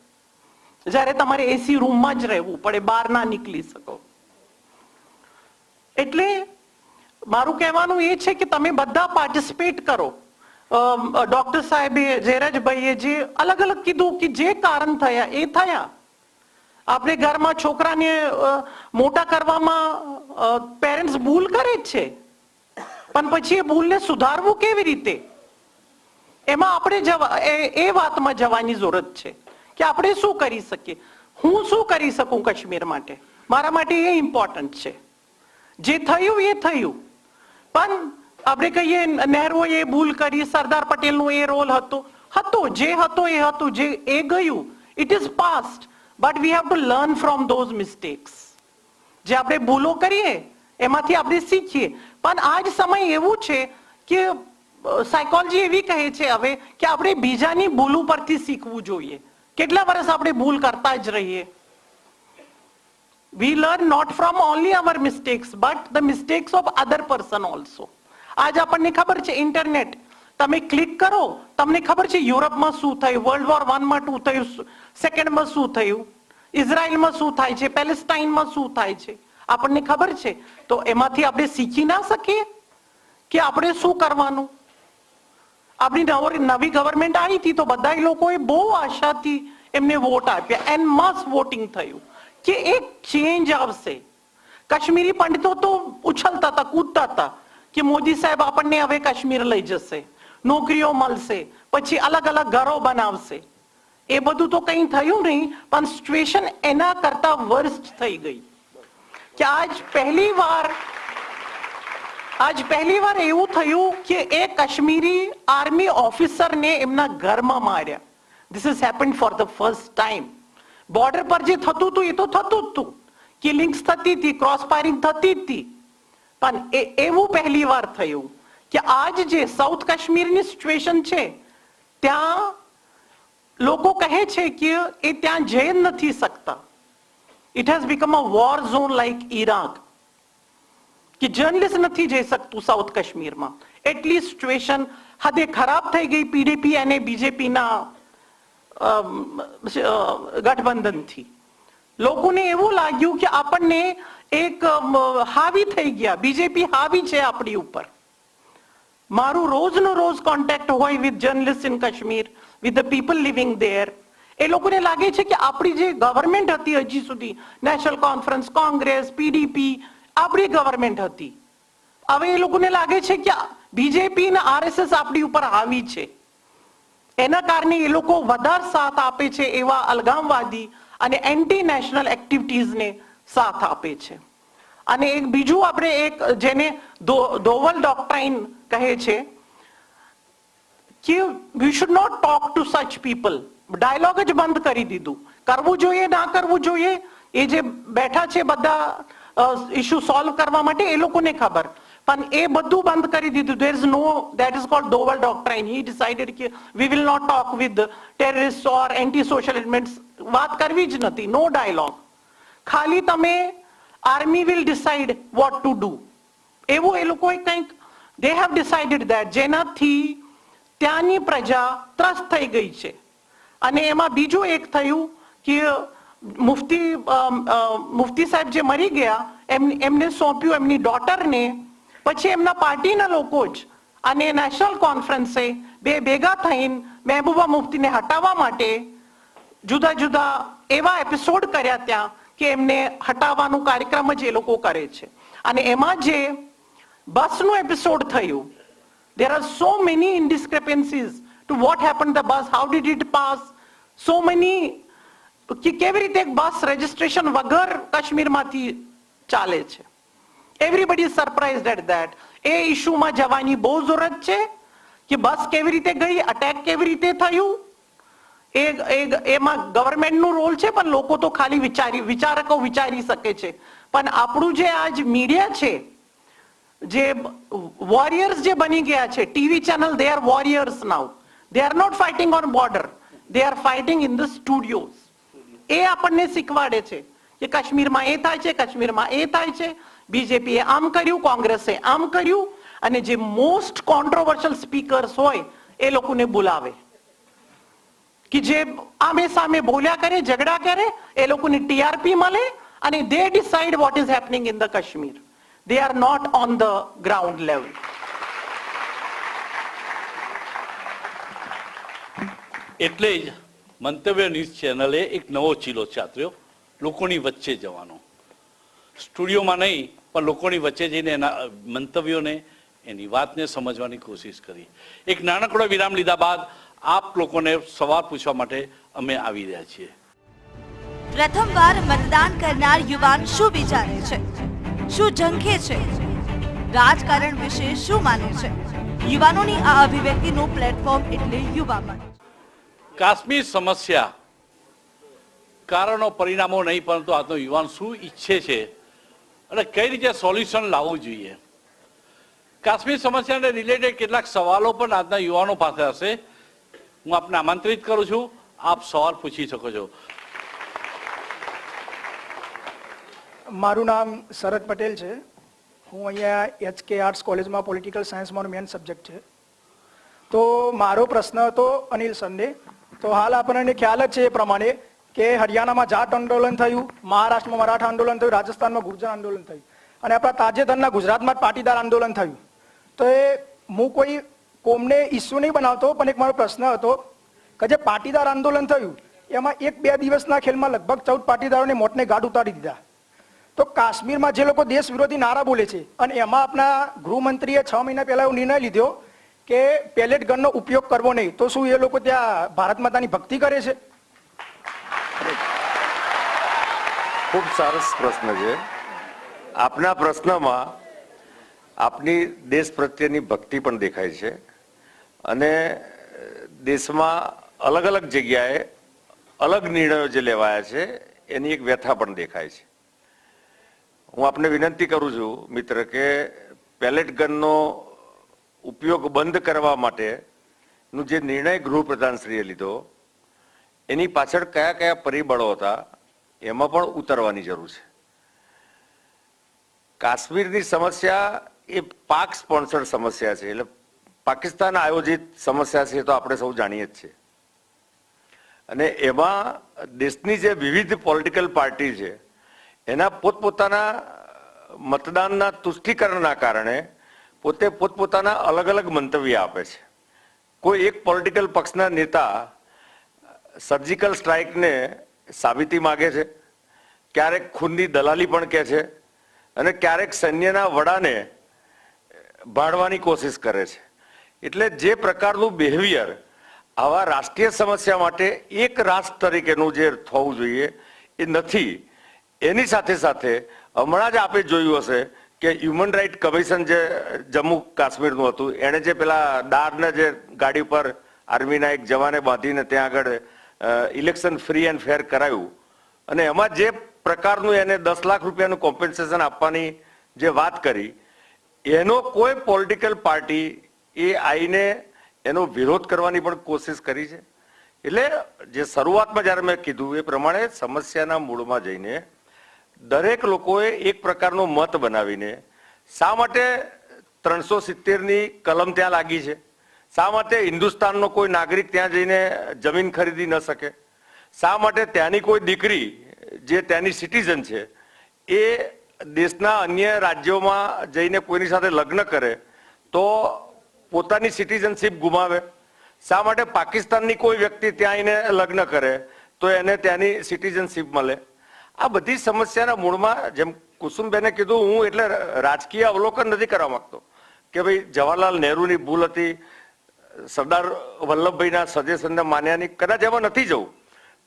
જ્યારે તમારે એસી રૂમમાં જ રહેવું પડે, બહાર ના નીકળી શકો. એટલે મારું કહેવાનું એ છે કે તમે બધા પાર્ટિસિપેટ કરો. ડોક્ટર સાહેબે, જયરાજભાઈએ જે અલગ અલગ કીધું કે જે કારણ થયા એ થયા. આપણે ઘરમાં છોકરાને મોટા કરવામાં પેરેન્ટ્સ ભૂલ કરે જ છે, પણ પછી એ ભૂલને સુધારવું કેવી રીતે, એમાં આપણે એ વાતમાં જવાની જરૂરત છે કે આપણે શું કરી શકીએ. હું શું કરી શકું કાશ્મીર માટે, મારા માટે એ ઇમ્પોર્ટન્ટ છે. જે થયું એ થયું, પણ આપણે કહીએ નહેરુએ ભૂલ કરી, સરદાર પટેલનો એ રોલ હતો, જે હતો એ હતું, જે એ ગયું, it is past, but we have to learn from those mistakes. જે આપણે ભૂલો કરીએ એમાંથી આપણે શીખીએ. પણ આજ સમય એવું છે કે સાયકોલોજી એવી કહે છે હવે કે આપણે બીજાની ભૂલો પરથી શીખવું જોઈએ. કેટલા વર્ષ આપણે ભૂલ કરતા જ રહીએ. We learn not from only our mistakes but the mistakes of other person also. આજ આપણને ખબર છે, ઇન્ટરનેટ તમે ક્લિક કરો, તમને ખબર છે યુરોપમાં શું થયું, વર્લ્ડ વોર 1 માં શું થયું, સેકન્ડમાં શું થયું, ઇઝરાયલમાં શું થાય છે, પેલેસ્ટાઇનમાં શું થાય છે, આપણને ખબર છે. તો એમાંથી આપણે શીખી ના શકીએ કે આપણે શું કરવાનું. આપણી નવી ગવર્મેન્ટ આવી હતી તો બધા લોકોએ બહુ આશાથી એમને વોટ આપ્યા, એન્ડ માસ વોટિંગ થયું કે એક ચેન્જ આવશે. કાશ્મીરી પંડિતો તો ઉછળતા હતા, કૂદતા હતા કે મોદી સાહેબ આપણને હવે કાશ્મીર લઈ જશે, નોકરીઓ મળશે, પછી અલગ અલગ ઘરો બનાવશે. એ બધું તો કંઈ થયું નહીં, પણ સિચ્યુએશન એના કરતા વર્સ્ટ થઈ ગઈ કે આજ પહેલી વાર એવું થયું કે એક કાશ્મીરી આર્મી ઓફિસરને એમના ઘરમાં માર્યા. This is happened for the first time. Border પર જે થતું હતું એ તો થતું જ હતું, કિલિંગ્સ થતી હતી, ક્રોસ ફાયરિંગ થતી હતી, પણ એવું પહેલી વાર થયું કે આજ જે સાઉથ કાશ્મીરની સિચ્યુએશન છે ત્યાં લોકો કહે છે કે એ ત્યાં જઈ નથી શકતા. It has become a war zone like Iraq, કે જર્નલિસ્ટ નથી જઈ શકતું સાઉથ કાશ્મીરમાં. એટલી સિચ્યુએશન હદે ખરાબ થઈ ગઈ પીડીપી અને બીજેપીના ગઠબંધનથી. લોકોને એવું લાગ્યું કે આપણને એક હાવી થઈ ગયા, બીજેપી હાવી છે આપણી ઉપર. મારું રોજનો રોજ કોન્ટેક્ટ હોય with journalist in Kashmir, with the people living there. એ લોકોને લાગે છે કે આપણી જે ગવર્મેન્ટ હતી હજી સુધી, નેશનલ કોન્ફરન્સ, કોંગ્રેસ, પીડીપી, આપણી ગવર્મેન્ટ હતી, હવે એ લોકોને લાગે છે કે બીજેપી અને આરએસએસ આપણી ઉપર હાવી છે. એના કારણે એ લોકો વધારે સાથ આપે છે એવા અલગામવાદી અને એન્ટી નેશનલ એક્ટિવિટીઝને સાથ આપે છે. અને એક બીજું આપણે એક જેને દોવલ ડોક્ટ્રાઇન કહે છે કે we should not talk to such people. Dialogue જ બંધ કરી દીધું. કરવું જોઈએ ના કરવું જોઈએ એ જે બેઠા છે બધા ઇશ્યુ સોલ્વ કરવા માટે એ લોકોને ખબર, પણ એ બધું બંધ કરી દીધું. there is no, that is called Doval doctrine. He decided કે we will not talk with terrorists or anti-social elements. વાત કરવી જ નથી. no dialogue. ખાલી તમે army will decide what to do. એવું એ લોકોએ કંઈક they have decided that, જેનાથી ત્યાંની પ્રજા ત્રસ્ત થઈ ગઈ છે. અને એમાં બીજું એક થયું કે મુફ્તી સાહેબ જે મરી ગયા એમને સોંપ્યું એમની ડોટરને. પછી એમના પાર્ટીના લોકો જ અને નેશનલ કોન્ફરન્સે ભેગા થઈને મહેબૂબા મુફ્તીને હટાવવા માટે જુદા જુદા એવા એપિસોડ કર્યા ત્યાં કે એમને હટાવવાનું કાર્યક્રમ જ એ લોકો કરે છે. અને એમાં જે બસનું એપિસોડ થયું, there are so many indiscrepancies to what happened the bus, how did it pass, so many કે કેવી રીતે એક બસ રજિસ્ટ્રેશન વગર કાશ્મીરમાંથી ચાલે છે. Everybody is surprised at that. એ ઇશ્યુમાં જવાની બહુ જરૂરત છે કે બસ કેવી રીતે ગઈ, અટેક કેવી રીતે થયું, એમાં ગવર્મેન્ટનું રોલ છે, પણ લોકો તો ખાલી વિચારકો વિચારી શકે છે. પણ આપણું જે આજ મીડિયા છે, જે વોરિયર્સ જે બની ગયા છે, TV channel, they are warriors now. They are not fighting on border, they are fighting in the studios. એ આપણને શીખવાડે છે કે કાશ્મીરમાં એ થાય છે, કાશ્મીરમાં એ થાય છે, બીજેપીએ આમ કર્યું, કોંગ્રેસે આમ કર્યું. અને જે મોસ્ટ કોન્ટ્રોવર્શિયલ સ્પીકર્સ હોય એ લોકોને બોલાવે કે જે આમે સામે બોલ્યા કરે, ઝઘડા કરે, એ લોકોને ટીઆરપી મળે અને they decide what is happening in the Kashmir. They are not on the ground level. એટલે જ મંતવ્ય ન્યૂઝ ચેનલે એક નવો ચીલો ચાતર્યો, લોકોની વચ્ચે જવાનો. સ્ટુડિયોમાં નહીં પણ લોકોની વચ્ચે જઈને એના મંતવ્યોને, એની વાતને સમજવાની કોશિશ કરી. એક નાનકડો વિરામ લીધા બાદ આપ લોકોને સવાલ પૂછવા માટે અમે આવી રહ્યા છીએ. પ્રથમવાર મતદાન કરનાર યુવાન શું વિચારે છે, શું ઝંખે છે, રાજકારણ વિશે શું માને છે? યુવાનોની આ અભિવ્યક્તિનું પ્લેટફોર્મ એટલે યુવા મંચ. કાશ્મીર સમસ્યા કારણો પરિણામો નહીં, પરંતુ આજનો યુવાન શું ઈચ્છે છે અને કઈ રીતે સોલ્યુશન લાવવું જોઈએ. કાશ્મીર સમસ્યાને રિલેટેડ કેટલાક સવાલો પણ આજના યુવાનો પાસે હશે. હું આપને આમંત્રિત કરું છું, આપ સવાલ પૂછી શકો છો. મારું નામ શરદ પટેલ છે. હું અહીંયા HK આર્ટ્સ કોલેજમાં પોલિટિકલ સાયન્સ મારો મેન સબ્જેક્ટ છે. તો મારો પ્રશ્ન હતો અનિલ સરને. તો હાલ આપણને ખ્યાલ જ છે એ પ્રમાણે કે હરિયાણામાં જાટ આંદોલન થયું, મહારાષ્ટ્રમાં મરાઠા આંદોલન થયું, રાજસ્થાનમાં ગુર્જર આંદોલન થયું અને આપણા તાજેતરના ગુજરાતમાં જ પાટીદાર આંદોલન થયું. તો એ હું કોઈ કોમને ઇસ્યુ નહીં બનાવતો, પણ એક મારો પ્રશ્ન હતો કે જે પાટીદાર આંદોલન થયું એમાં 1-2 દિવસના ખેલમાં લગભગ 14 પાટીદારોને મોતને ઘાટ ઉતારી દીધા. તો કાશ્મીરમાં જે લોકો દેશ વિરોધી નારા બોલે છે અને એમાં આપણા ગૃહમંત્રીએ 6 મહિના પહેલા એવો નિર્ણય લીધો કે પેલેટ ગનનો ઉપયોગ કરવો નહીં, તો શું એ લોકો ત્યાં ભારત માતાની ભક્તિ કરે છે? ખૂબ સરસ પ્રશ્ન છે. આપના પ્રશ્નમાં આપની દેશ પ્રત્યેની ભક્તિ પણ દેખાય છે અને દેશમાં અલગ અલગ જગ્યાએ અલગ નિર્ણયો જે લેવાયા છે એની એક વ્યથા પણ દેખાય છે. હું આપને વિનંતી કરું છું મિત્ર કે પેલેટ ગનનો ઉપયોગ બંધ કરવા માટેનો જે નિર્ણય ગૃહપ્રધાનશ્રીએ લીધો એની પાછળ કયા કયા પરિબળો હતા એમાં પણ ઉતરવાની જરૂર છે. કાશ્મીરની સમસ્યા એ પાક સ્પોન્સર્ડ સમસ્યા છે, એટલે પાકિસ્તાન આયોજિત સમસ્યા છે, તો આપણે સૌ જાણીએ જ છીએ. અને એમાં દેશની જે વિવિધ પોલિટિકલ પાર્ટી છે એના પોતપોતાના મતદાનના તુષ્ટિકરણના કારણે પોતે પોતપોતાના અલગ અલગ મંતવ્ય આપે છે. કોઈ એક પોલિટિકલ પક્ષના નેતા સર્જિકલ સ્ટ્રાઇકને સાબિતી માગે છે, ક્યારેક ખૂનની દલાલી પણ કહે છે અને ક્યારેક સૈન્યના વડાને ભાડવાની કોશિશ કરે છે. એટલે જે પ્રકારનું બિહેવિયર આવા રાષ્ટ્રીય સમસ્યા માટે એક રાષ્ટ્ર તરીકેનું જે થવું જોઈએ એ નથી, એની સાથે સાથે હમણાં જ આપે જોયું હશે કે હ્યુમન રાઇટ કમિશન જે જમ્મુ કાશ્મીરનું હતું, એણે જે પેલા દારને જે ગાડી પર આર્મીના એક જવાને બાંધીને ત્યાં આગળ ઇલેક્શન ફ્રી એન્ડ ફેર કરાયું, અને એમાં જે પ્રકારનું એને 10 લાખ રૂપિયાનું કોમ્પન્સેશન આપવાની જે વાત કરી, એનો કોઈ પોલિટિકલ પાર્ટી એ આઈને એનો વિરોધ કરવાની પણ કોશિશ કરી છે. એટલે જે શરૂઆતમાં જ્યારે મેં કીધું એ પ્રમાણે સમસ્યાના મૂળમાં જઈને દરેક લોકોએ એક પ્રકારનો મત બનાવીને શા માટે 370ની કલમ ત્યાં લાગી છે, શા માટે હિન્દુસ્તાનનો કોઈ નાગરિક ત્યાં જઈને જમીન ખરીદી ન શકે, શા માટે ત્યાંની કોઈ દીકરી જે ત્યાંની સિટીઝન છે એ દેશના અન્ય રાજ્યોમાં જઈને કોઈની સાથે લગ્ન કરે તો પોતાની સિટીઝનશીપ ગુમાવે, શા માટે પાકિસ્તાનની કોઈ વ્યક્તિ ત્યાં આવીને લગ્ન કરે તો એને ત્યાંની સિટીઝનશીપ મળે. આ બધી સમસ્યાના મૂળમાં જેમ કુસુમબેને કીધું, હું એટલે રાજકીય અવલોકન નથી કરવા માંગતો કે ભાઈ જવાહરલાલ નહેરુની ભૂલ હતી, સરદાર વલ્લભભાઈના સજેશનને માન્યાની, કદાચ એમાં નથી જવું,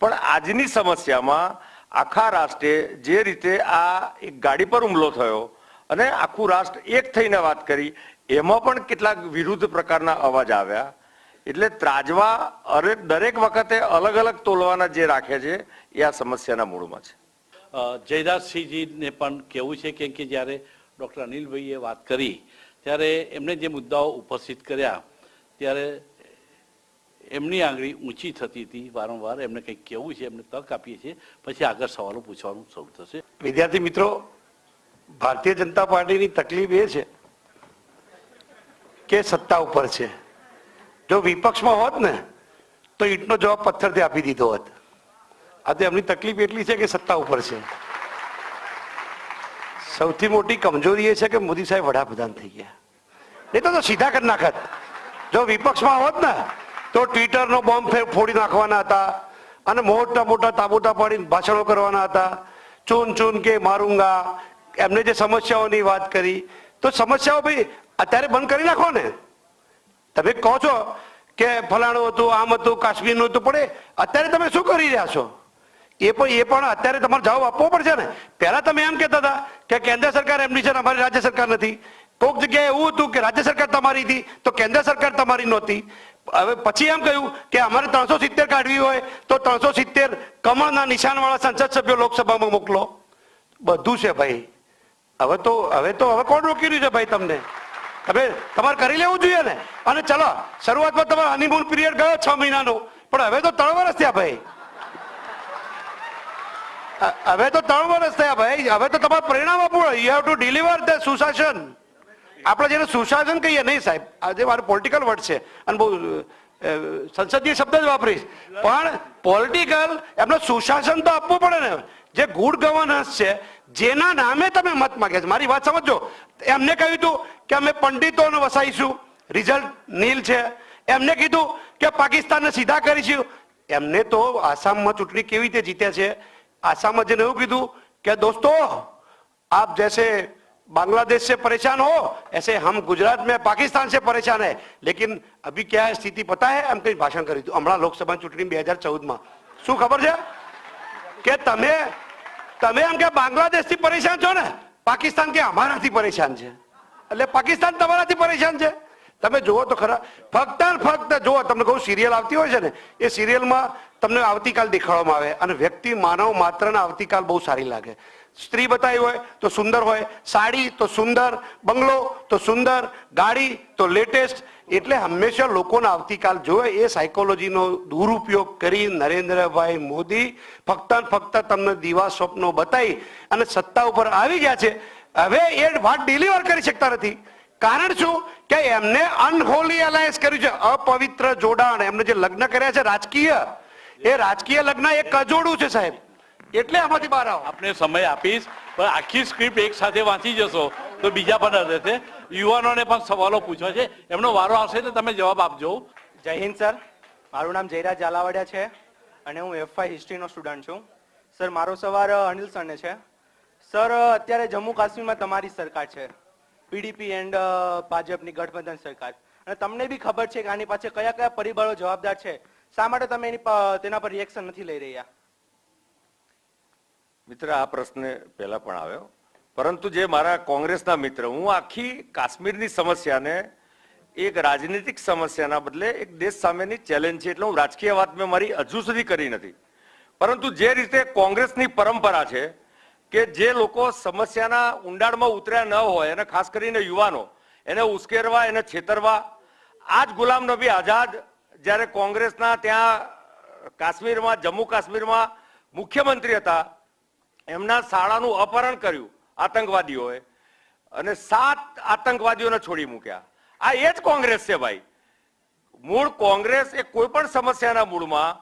પણ આજની સમસ્યામાં આખા રાષ્ટ્રે જે રીતે આ એક ગાડી પર હુમલો થયો અને આખું રાષ્ટ્ર એક થઈને વાત કરી, એમાં પણ કેટલાક વિરુદ્ધ પ્રકારના અવાજ આવ્યા. એટલે ત્રાજવા દરેક વખતે અલગ અલગ તોલવાના જે રાખે છે એ આ સમસ્યાના મૂળમાં છે. જયરાજસિંહજીને પણ કહેવું છે કેમ કે જ્યારે ડૉક્ટર અનિલભાઈએ વાત કરી ત્યારે એમને જે મુદ્દાઓ ઉપસ્થિત કર્યા ત્યારે એમની આંગળી ઊંચી થતી હતી વારંવાર. એમને કંઈક કહેવું છે, એમને તક આપીએ છીએ, પછી આગળ સવાલો પૂછવાનું શરૂ થશે. વિદ્યાર્થી મિત્રો, ભારતીય જનતા પાર્ટીની તકલીફ એ છે કે સત્તા ઉપર છે. જો વિપક્ષમાં હોત ને તો ઈંટનો જવાબ પથ્થરથી આપી દીધો હોત. આ તો એમની તકલીફ એટલી છે કે સત્તા ઉપર છે. સૌથી મોટી કમજોરી એ છે કે મોદી સાહેબ વડાપ્રધાન થઈ ગયા, નહીં તો સીધા કરી નાખત. જો વિપક્ષમાં હોત ને તો ટ્વિટરનો બોમ્બ ફોડી નાખવાના હતા અને મોટા મોટા તાબોટા પાડીને ભાષણો કરવાના હતા. ચૂન ચૂન કે મારુંગા, એમને જે સમસ્યાઓની વાત કરી, તો સમસ્યાઓ ભાઈ અત્યારે બંધ કરી નાખો ને. તમે કહો છો કે ફલાણું હતું, આમ હતું, કાશ્મીરનું હતું, પણ અત્યારે તમે શું કરી રહ્યા છો એ પણ અત્યારે તમારે જવાબ આપવો પડશે ને. પહેલા તમે એમ કહેતા હતા કે કેન્દ્ર સરકાર એમની છે, અમારી રાજ્ય સરકાર નથી. કોઈક જગ્યાએ એવું હતું કે રાજ્ય સરકાર તમારી હતી તો કેન્દ્ર સરકાર તમારી નહોતી. હવે પછી એમ કહ્યું કે અમારે 370 કાઢવી હોય તો 370 કમળના નિશાનવાળા સંસદ સભ્યો લોકસભામાં મોકલો. બધું છે ભાઈ. હવે કોણ રોકી રહ્યું છે ભાઈ તમને? હવે તમારે કરી લેવું જોઈએ ને. અને ચલો, શરૂઆતમાં તમારો હનીમૂન પીરિયડ ગયો 6 મહિનાનો, પણ હવે તો 3 વર્ષ થયા ભાઈ. હવે તો 3 વર્ષ થયા ભાઈ. હવે તો તમારે પરિણામ આપવું. You have to deliver the સુશાસન. આપણે જેને સુશાસન કહીએ, નહીં સાહેબ, આજે મારું પોલિટિકલ વર્ડ છે અને બહુ સંસદીય શબ્દ જ વાપરીશ, પણ પોલિટિકલ એમને સુશાસન તો આપવું પડે ને. જે ગુડ ગવર્નન્સ છે, જેના નામે તમે મત માગ્યા છે. મારી વાત સમજો. એમને કહ્યું હતું કે અમે પંડિતોને વસાઈશું, રિઝલ્ટ નીલ છે. એમને કીધું કે પાકિસ્તાનને સીધા કરીશું. એમને તો આસામમાં ચૂંટણી કેવી રીતે જીત્યા છે? आसाम में એવું કીધું કે दोस्तों आप जैसे बांग्लादेश से परेशान हो ऐसे हम गुजरात में पाकिस्तान से परेशान है, लेकिन अभी क्या है स्थिति पता है? हम कहीं भाषण કર્યું હતું હમણાં લોકસભા ચૂંટણી 2014 શું ખબર છે કે તમે એમ કે બાંગ્લાદેશ થી પરેશાન છો ને, પાકિસ્તાન કે અમારાથી પરેશાન છે, એટલે પાકિસ્તાન તમારાથી પરેશાન છે. તમે જુઓ તો ખરા, ફક્ત જુઓ, તમને કહું સિરિયલ આવતી હોય છે ને, એ સિરિયલમાં તમને આવતીકાલ દેખાડવામાં આવે અને વ્યક્તિ માનવ માત્રને આવતીકાલ બહુ સારી લાગે. સ્ત્રી બતાવી હોય તો સુંદર હોય, સાડી તો સુંદર, બંગલો તો સુંદર, ગાડી તો લેટેસ્ટ. એટલે હંમેશા લોકોને આવતીકાલ જોવે. એ સાયકોલોજીનો દુરુપયોગ કરી નરેન્દ્રભાઈ મોદી ફક્ત તમને દીવા સ્વપ્નો બતાવી અને સત્તા ઉપર આવી ગયા છે. હવે એ વાત ડિલિવર કરી શકતા નથી. કારણ શું કે એમને અનહોલી અલાયન્સ કર્યું છે, અપવિત્ર જોડાણ. એમને જે લગ્ન કર્યા છે રાજકીય, એ રાજકીય લગ્ન એક કજોડું છે સાહેબ. એટલે આમાંથી બહાર આવો. આપને સમય આપીશ, પણ આખી સ્ક્રિપ્ટ એક સાથે વાંચી જશો તો બીજા પણ રહેશે. યુવાનોને પણ સવાલો પૂછવા છે, એમનો વારો આવશે તો તમે જવાબ આપજો. જય હિન્દ સર, મારું નામ જયરાજ ઝાલાવાડિયા છે અને હું FY હિસ્ટ્રીનો સ્ટુડન્ટ છું. સર, મારો સવાલ અનિલ સરને છે. સર, અત્યારે જમ્મુ કાશ્મીરમાં તમારી સરકાર છે, PDP એન્ડ ભાજપની ગઠબંધન સરકાર, અને તમને બી ખબર છે કે આની પાછળ કયા કયા પરિબળો જવાબદાર છે. શા માટે તમે તેના પર રિએક્શન નથી લઈ રહ્યા? મિત્ર, આ પ્રશ્ન પહેલા પણ આવ્યો, પરંતુ જે મારા કોંગ્રેસના મિત્ર, હું આખી કાશ્મીરની સમસ્યાને એક રાજનીતિક સમસ્યાના બદલે એક દેશ સામેની ચેલેન્જ છે એટલે હું રાજકીય વાત મેં મારી હજુ સુધી કરી નથી. પરંતુ જે રીતે કોંગ્રેસની પરંપરા છે કે જે લોકો સમસ્યાના ઊંડાણમાં ઉતર્યા ન હોય અને ખાસ કરીને યુવાનો એને ઉશ્કેરવા, એને છેતરવા, આ જ ગુલામ નબી આઝાદ જ્યારે કોંગ્રેસના ત્યાં કાશ્મીરમાં, જમ્મુ કાશ્મીરમાં મુખ્યમંત્રી હતા, એમના શાળાનું અપહરણ કર્યું આતંકવાદીઓએ અને 7 આતંકવાદીઓને છોડી મૂક્યા. આ એ જ કોંગ્રેસ છે ભાઈ. મૂળ કોંગ્રેસ એ કોઈ પણ સમસ્યાના મૂળમાં,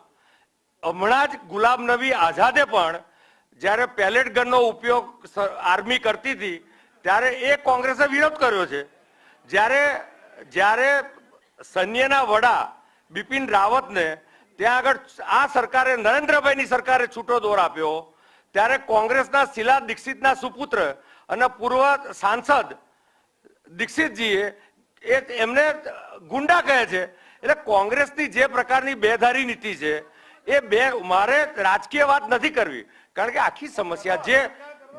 હમણાં જ ગુલામ નબી આઝાદે પણ જ્યારે પેલેટ ગનનો ઉપયોગ આર્મી કરતી હતી ત્યારે એ કોંગ્રેસે વિરોધ કર્યો છે. જ્યારે સૈન્યના વડા બિપિન રાવતને ત્યાં આગળ આ સરકારે, નરેન્દ્રભાઈની સરકારે છૂટો દોર આપ્યો, ત્યારે કોંગ્રેસના શીલા દીક્ષિતના સુપુત્ર અને પૂર્વ સાંસદ દીક્ષિતજીએ એમને ગુંડા કહે છે. એટલે કોંગ્રેસની જે પ્રકારની બેધારી નીતિ છે એ મારે રાજકીય વાત નથી કરવી, કારણ કે આખી સમસ્યા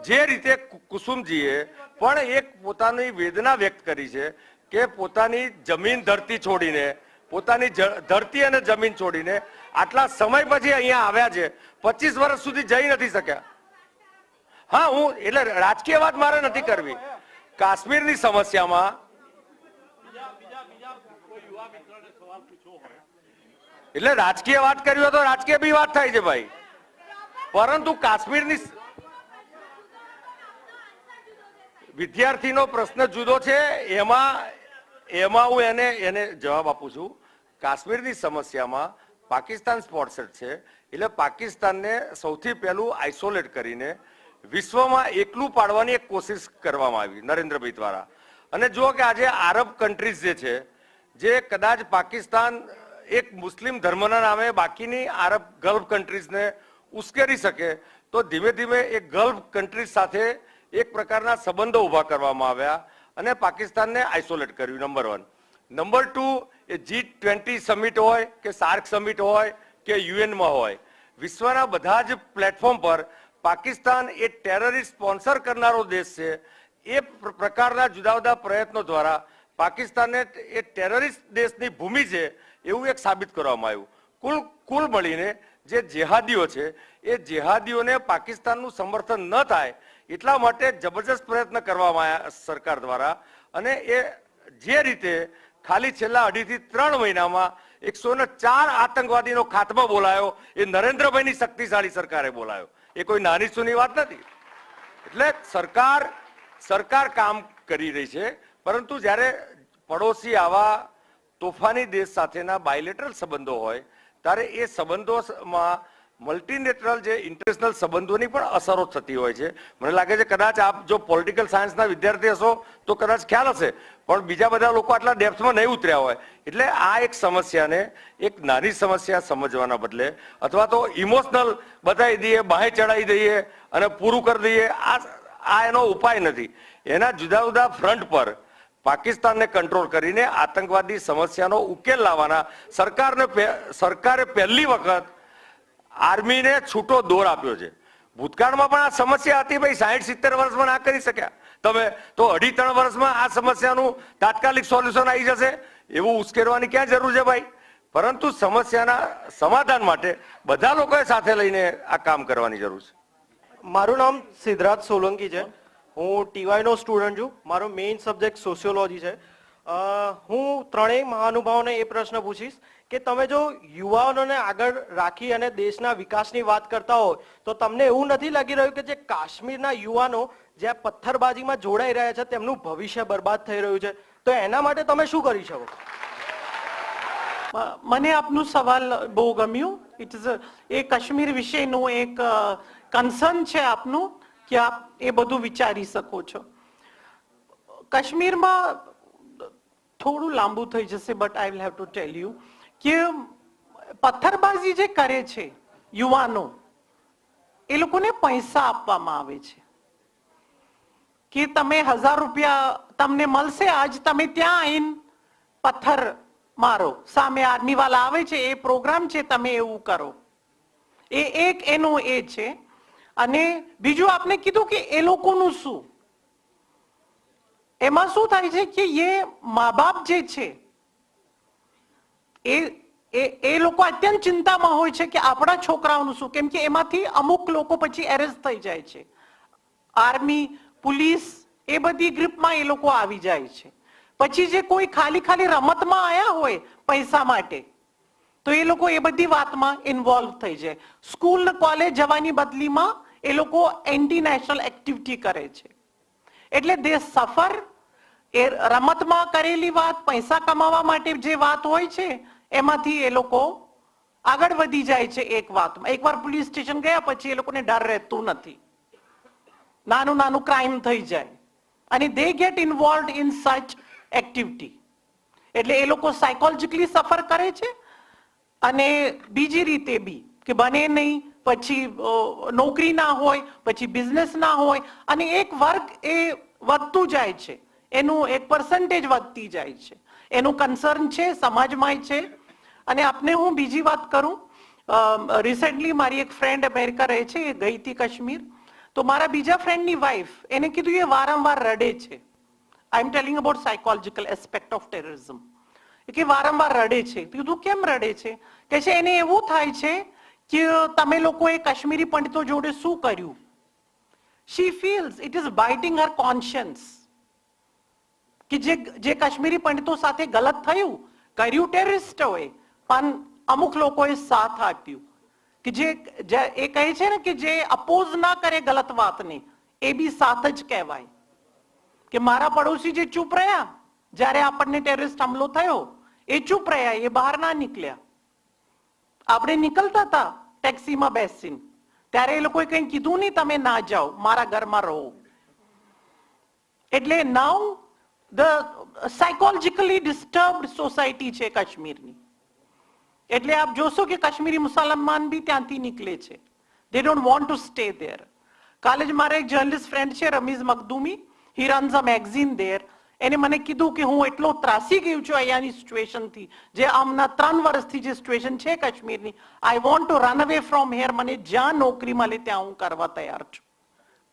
જે રીતે કુસુમજીએ પણ એક પોતાની વેદના વ્યક્ત કરી છે કે પોતાની જમીન ધરતી છોડીને, પોતાની ધરતી અને જમીન છોડીને આટલા સમય પછી અહીંયા આવ્યા છે, 25 વર્ષ સુધી જઈ નથી શક્યા. હા, હું એટલે રાજકીય વાત મારે નથી કરવી. કાશ્મીરની સમસ્યામાં એટલે રાજકીય વાત કરવી હોય તો રાજકીય બી વાત થાય છે ભાઈ, પરંતુ કાશ્મીરની વિદ્યાર્થીનો પ્રશ્ન જુદો છે. એમાં હું એને જવાબ આપું છું. કાશ્મીરની સમસ્યામાં પાકિસ્તાન સ્પોન્સર્ડ છે, એટલે પાકિસ્તાનને સૌથી પહેલું આઇસોલેટ કરીને વિશ્વમાં એકલું પાડવાની એક કોશિશ કરવામાં આવી નરેન્દ્રભાઈ દ્વારા. અને જુઓ કે આજે આરબ કન્ટ્રીઝ જે છે, જે કદાચ પાકિસ્તાન એક મુસ્લિમ ધર્મના નામે બાકીની આરબ ગલ્ફ કન્ટ્રીઝને ઉશ્કેરી શકે, તો ધીમે ધીમે એક ગલ્ફ કન્ટ્રીઝ સાથે એક પ્રકારના સંબંધો ઊભા કરવામાં આવ્યા અને પાકિસ્તાનને આઇસોલેટ કર્યું. નંબર 1. નંબર 2, એ G20 સમિટ હોય કે સાર્ક સમિટ હોય કે યુએનમાં હોય, વિશ્વના બધા જ પ્લેટફોર્મ પર પાકિસ્તાન એ ટેરરિસ્ટ સ્પોન્સર કરનારો દેશ છે. એ પ્રકારના જુદા જુદા પ્રયત્નો દ્વારા પાકિસ્તાનને એ ટેરરિસ્ટ દેશની ભૂમિ છે એવું એક સાબિત કરવામાં આવ્યું. કુલ મળીને જે જેહાદીઓ છે એ જેહાદીઓને પાકિસ્તાનનું સમર્થન ન થાય એટલા માટે જબરજસ્ત પ્રયત્ન કરવામાં આવ્યા સરકાર દ્વારા. અને એ જે રીતે ખાલી છેલ્લા 2.5 થી 3 મહિનામાં 104 આતંકવાદીનો ખાત્મો બોલાયો, એ નરેન્દ્રભાઈની શક્તિશાળી સરકારે બોલાયો. એ કોઈ નાની સૂની વાત નથી. એટલે સરકાર કામ કરી રહી છે, પરંતુ જ્યારે પડોશી આવા તોફાની દેશ સાથેના બાયલેટરલ સંબંધો હોય ત્યારે એ સંબંધોમાં મલ્ટીલેટરલ જે ઇન્ટરનેશનલ સંબંધોની પણ અસરો થતી હોય છે. મને લાગે છે કદાચ આપ જો પોલિટિકલ સાયન્સના વિદ્યાર્થી હશો તો કદાચ ખ્યાલ હશે, પણ બીજા બધા લોકો આટલા ડેપ્થમાં નહીં ઉતર્યા હોય. એટલે આ એક સમસ્યાને એક નાની સમસ્યા સમજવાના બદલે અથવા તો ઇમોશનલ બતાવી દઈએ, બાહે ચડાવી દઈએ અને પૂરું કરી દઈએ, આ એનો ઉપાય નથી. એના જુદા જુદા ફ્રન્ટ પર પાકિસ્તાનને કંટ્રોલ કરીને આતંકવાદી સમસ્યાનો ઉકેલ લાવવાના સરકારે પહેલી વખત આર્મીને છૂટો દોર આપ્યો છે. ભૂતકાળમાં પણ આ સમસ્યા હતી ભાઈ, 60-70 વર્ષમાં ના કરી શક્યા તમે, તો 2.5-3 વર્ષમાં આ સમસ્યાનું તાત્કાલિક સોલ્યુશન આવી જશે એવું ઉશ્કેરવાની ક્યાં જરૂર છે ભાઈ? પરંતુ સમસ્યાના સમાધાન માટે બધા લોકોએ સાથે લઈને આ કામ કરવાની જરૂર છે. મારું નામ સિદ્ધરાજ સોલંકી છે. હું ટીવાય નો સ્ટુડન્ટ છું. મારો મેઇન સબ્જેક્ટ સોશિયોલોજી છે. હું ત્રણેય મહાનુભાવોને એ પ્રશ્ન પૂછીશ કે તમે જો યુવાનોને આગળ રાખી અને દેશના વિકાસની વાત કરતા હોય તો તમને એવું નથી લાગી રહ્યું કે જે કાશ્મીરના યુવાનો જે પથ્થરબાજીમાં જોડાઈ રહ્યા છે તેમનું ભવિષ્ય બરબાદ થઈ રહ્યું છે, તો એના માટે તમે શું કરી શકો? મને આપનું સવાલ બહુ ગમ્યું. ઇટ ઇઝ એ કાશ્મીર વિશેનું એક કન્સર્ન છે આપનું કે આપ એ બધું વિચારી શકો છો. કાશ્મીરમાં થોડું લાંબુ થઈ જશે, but I will have to tell you કે પથ્થરબાજી જે કરે છે યુવાનો, એ લોકોને પૈસા આપવામાં આવે છે કે તમે 1000 રૂપિયા તમને મળશે, આજ તમે ત્યાં આવીને પથ્થર મારો, સામે આર્મી વાળા આવે છે, એ પ્રોગ્રામ છે, તમે એવું કરો. એ એક એનું એ છે. અને બીજું આપને કીધું કે એ લોકોનું શું, એમાં શું થાય છે કે એ મા બાપ જે છે એ લોકો અત્યંત ચિંતામાં હોય છે કે આપણા છોકરાઓનું શું, કેમ કે એમાંથી અમુક લોકો પછી એરેસ્ટ થઈ જાય છે. આર્મી, પોલીસ એ બધી ગ્રુપમાં એ લોકો આવી જાય છે. પછી જે કોઈ ખાલી રમતમાં આયા હોય પૈસા માટે, તો એ લોકો એ બધી વાતમાં ઇન્વોલ્વ થઈ જાય. સ્કૂલ કોલેજ જવાની બદલીમાં એ લોકો એન્ટી નેશનલ એક્ટિવિટી કરે છે. એટલે દે સફર. એ રમતમાં કરેલી વાત, પૈસા કમાવા માટે જે વાત હોય છે એમાંથી એ લોકો આગળ વધી જાય છે એક વાતમાં. એકવાર પોલીસ સ્ટેશન ગયા પછી એ લોકોને ડર રહેતું નથી. નાનું ક્રાઇમ થઈ જાય અને દે gate involve in such activity. એટલે એ લોકો સાયકોલોજીકલી સફર કરે છે અને બીજી રીતે બી કે બને નહીં, પછી નોકરી ના હોય, પછી બિઝનેસ ના હોય અને એક વર્ગ એ વધતું જાય છે, એનું એક પર્સન્ટેજ વધતી જાય છે. એનું કન્સર્ન છે સમાજમાં છે. અને આપને હું બીજી વાત કરું, રિસેન્ટલી મારી એક ફ્રેન્ડ અમેરિકા રહે છે, એ ગઈ હતી કાશ્મીર. તો મારા બીજા ફ્રેન્ડની વાઈફ, એને કીધું એ વારંવાર રડે છે. I am telling about psychological aspect of terrorism. કે વારંવાર રડે છે. કીધું કેમ રડે છે? કે છે એને એવું થાય છે કે તમે લોકોએ કાશ્મીરી પંડિતો જોડે શું કર્યું. શી feels it is biting Har conscience કે જે કાશ્મીરી પંડિતો સાથે ગલત થયું, કર્યું ટેરરિસ્ટોએ, પણ અમુક લોકોએ સાથ આપ્યું. કે જે એ કહે છે ને કે જે અપોઝ ના કરે ગલત વાતને, એ બી સાથ જ કહેવાય. કે મારા પડોશી જે ચૂપ રહ્યા જ્યારે આપણને ટેરરિસ્ટ હુમલો થયો, એ ચૂપ રહ્યા, એ બહાર ના નીકળ્યા. આપણે નીકળતા હતા ટેક્સીમાં બેસીને, ત્યારે એ લોકોએ કંઈ કીધું નહીં તમે ના જાઓ, મારા ઘરમાં રહો. એટલે નાઉ ધ સાયકોલોજીકલી ડિસ્ટર્બ્ડ સોસાયટી છે કાશ્મીરની. એટલે આપ જોશો કે કાશ્મીરી મુસલમાન બી ત્યાંથી નીકળે છે. દે don't want to stay there. કાલે જ મારા એક જર્નલિસ્ટ ફ્રેન્ડ છે રમીઝ મખદુમી, હી રન્સ અ મેગઝીન ધેર. એને મને કીધું કે હું એટલો ત્રાસી ગયું છું અહીંયાની સિચ્યુએશનથી, જે આમના 3 વર્ષથી જે સિચ્યુએશન છે કાશ્મીરની, I want to run away from here. મને જ્યાં નોકરી મળે ત્યાં હું કરવા તૈયાર છું.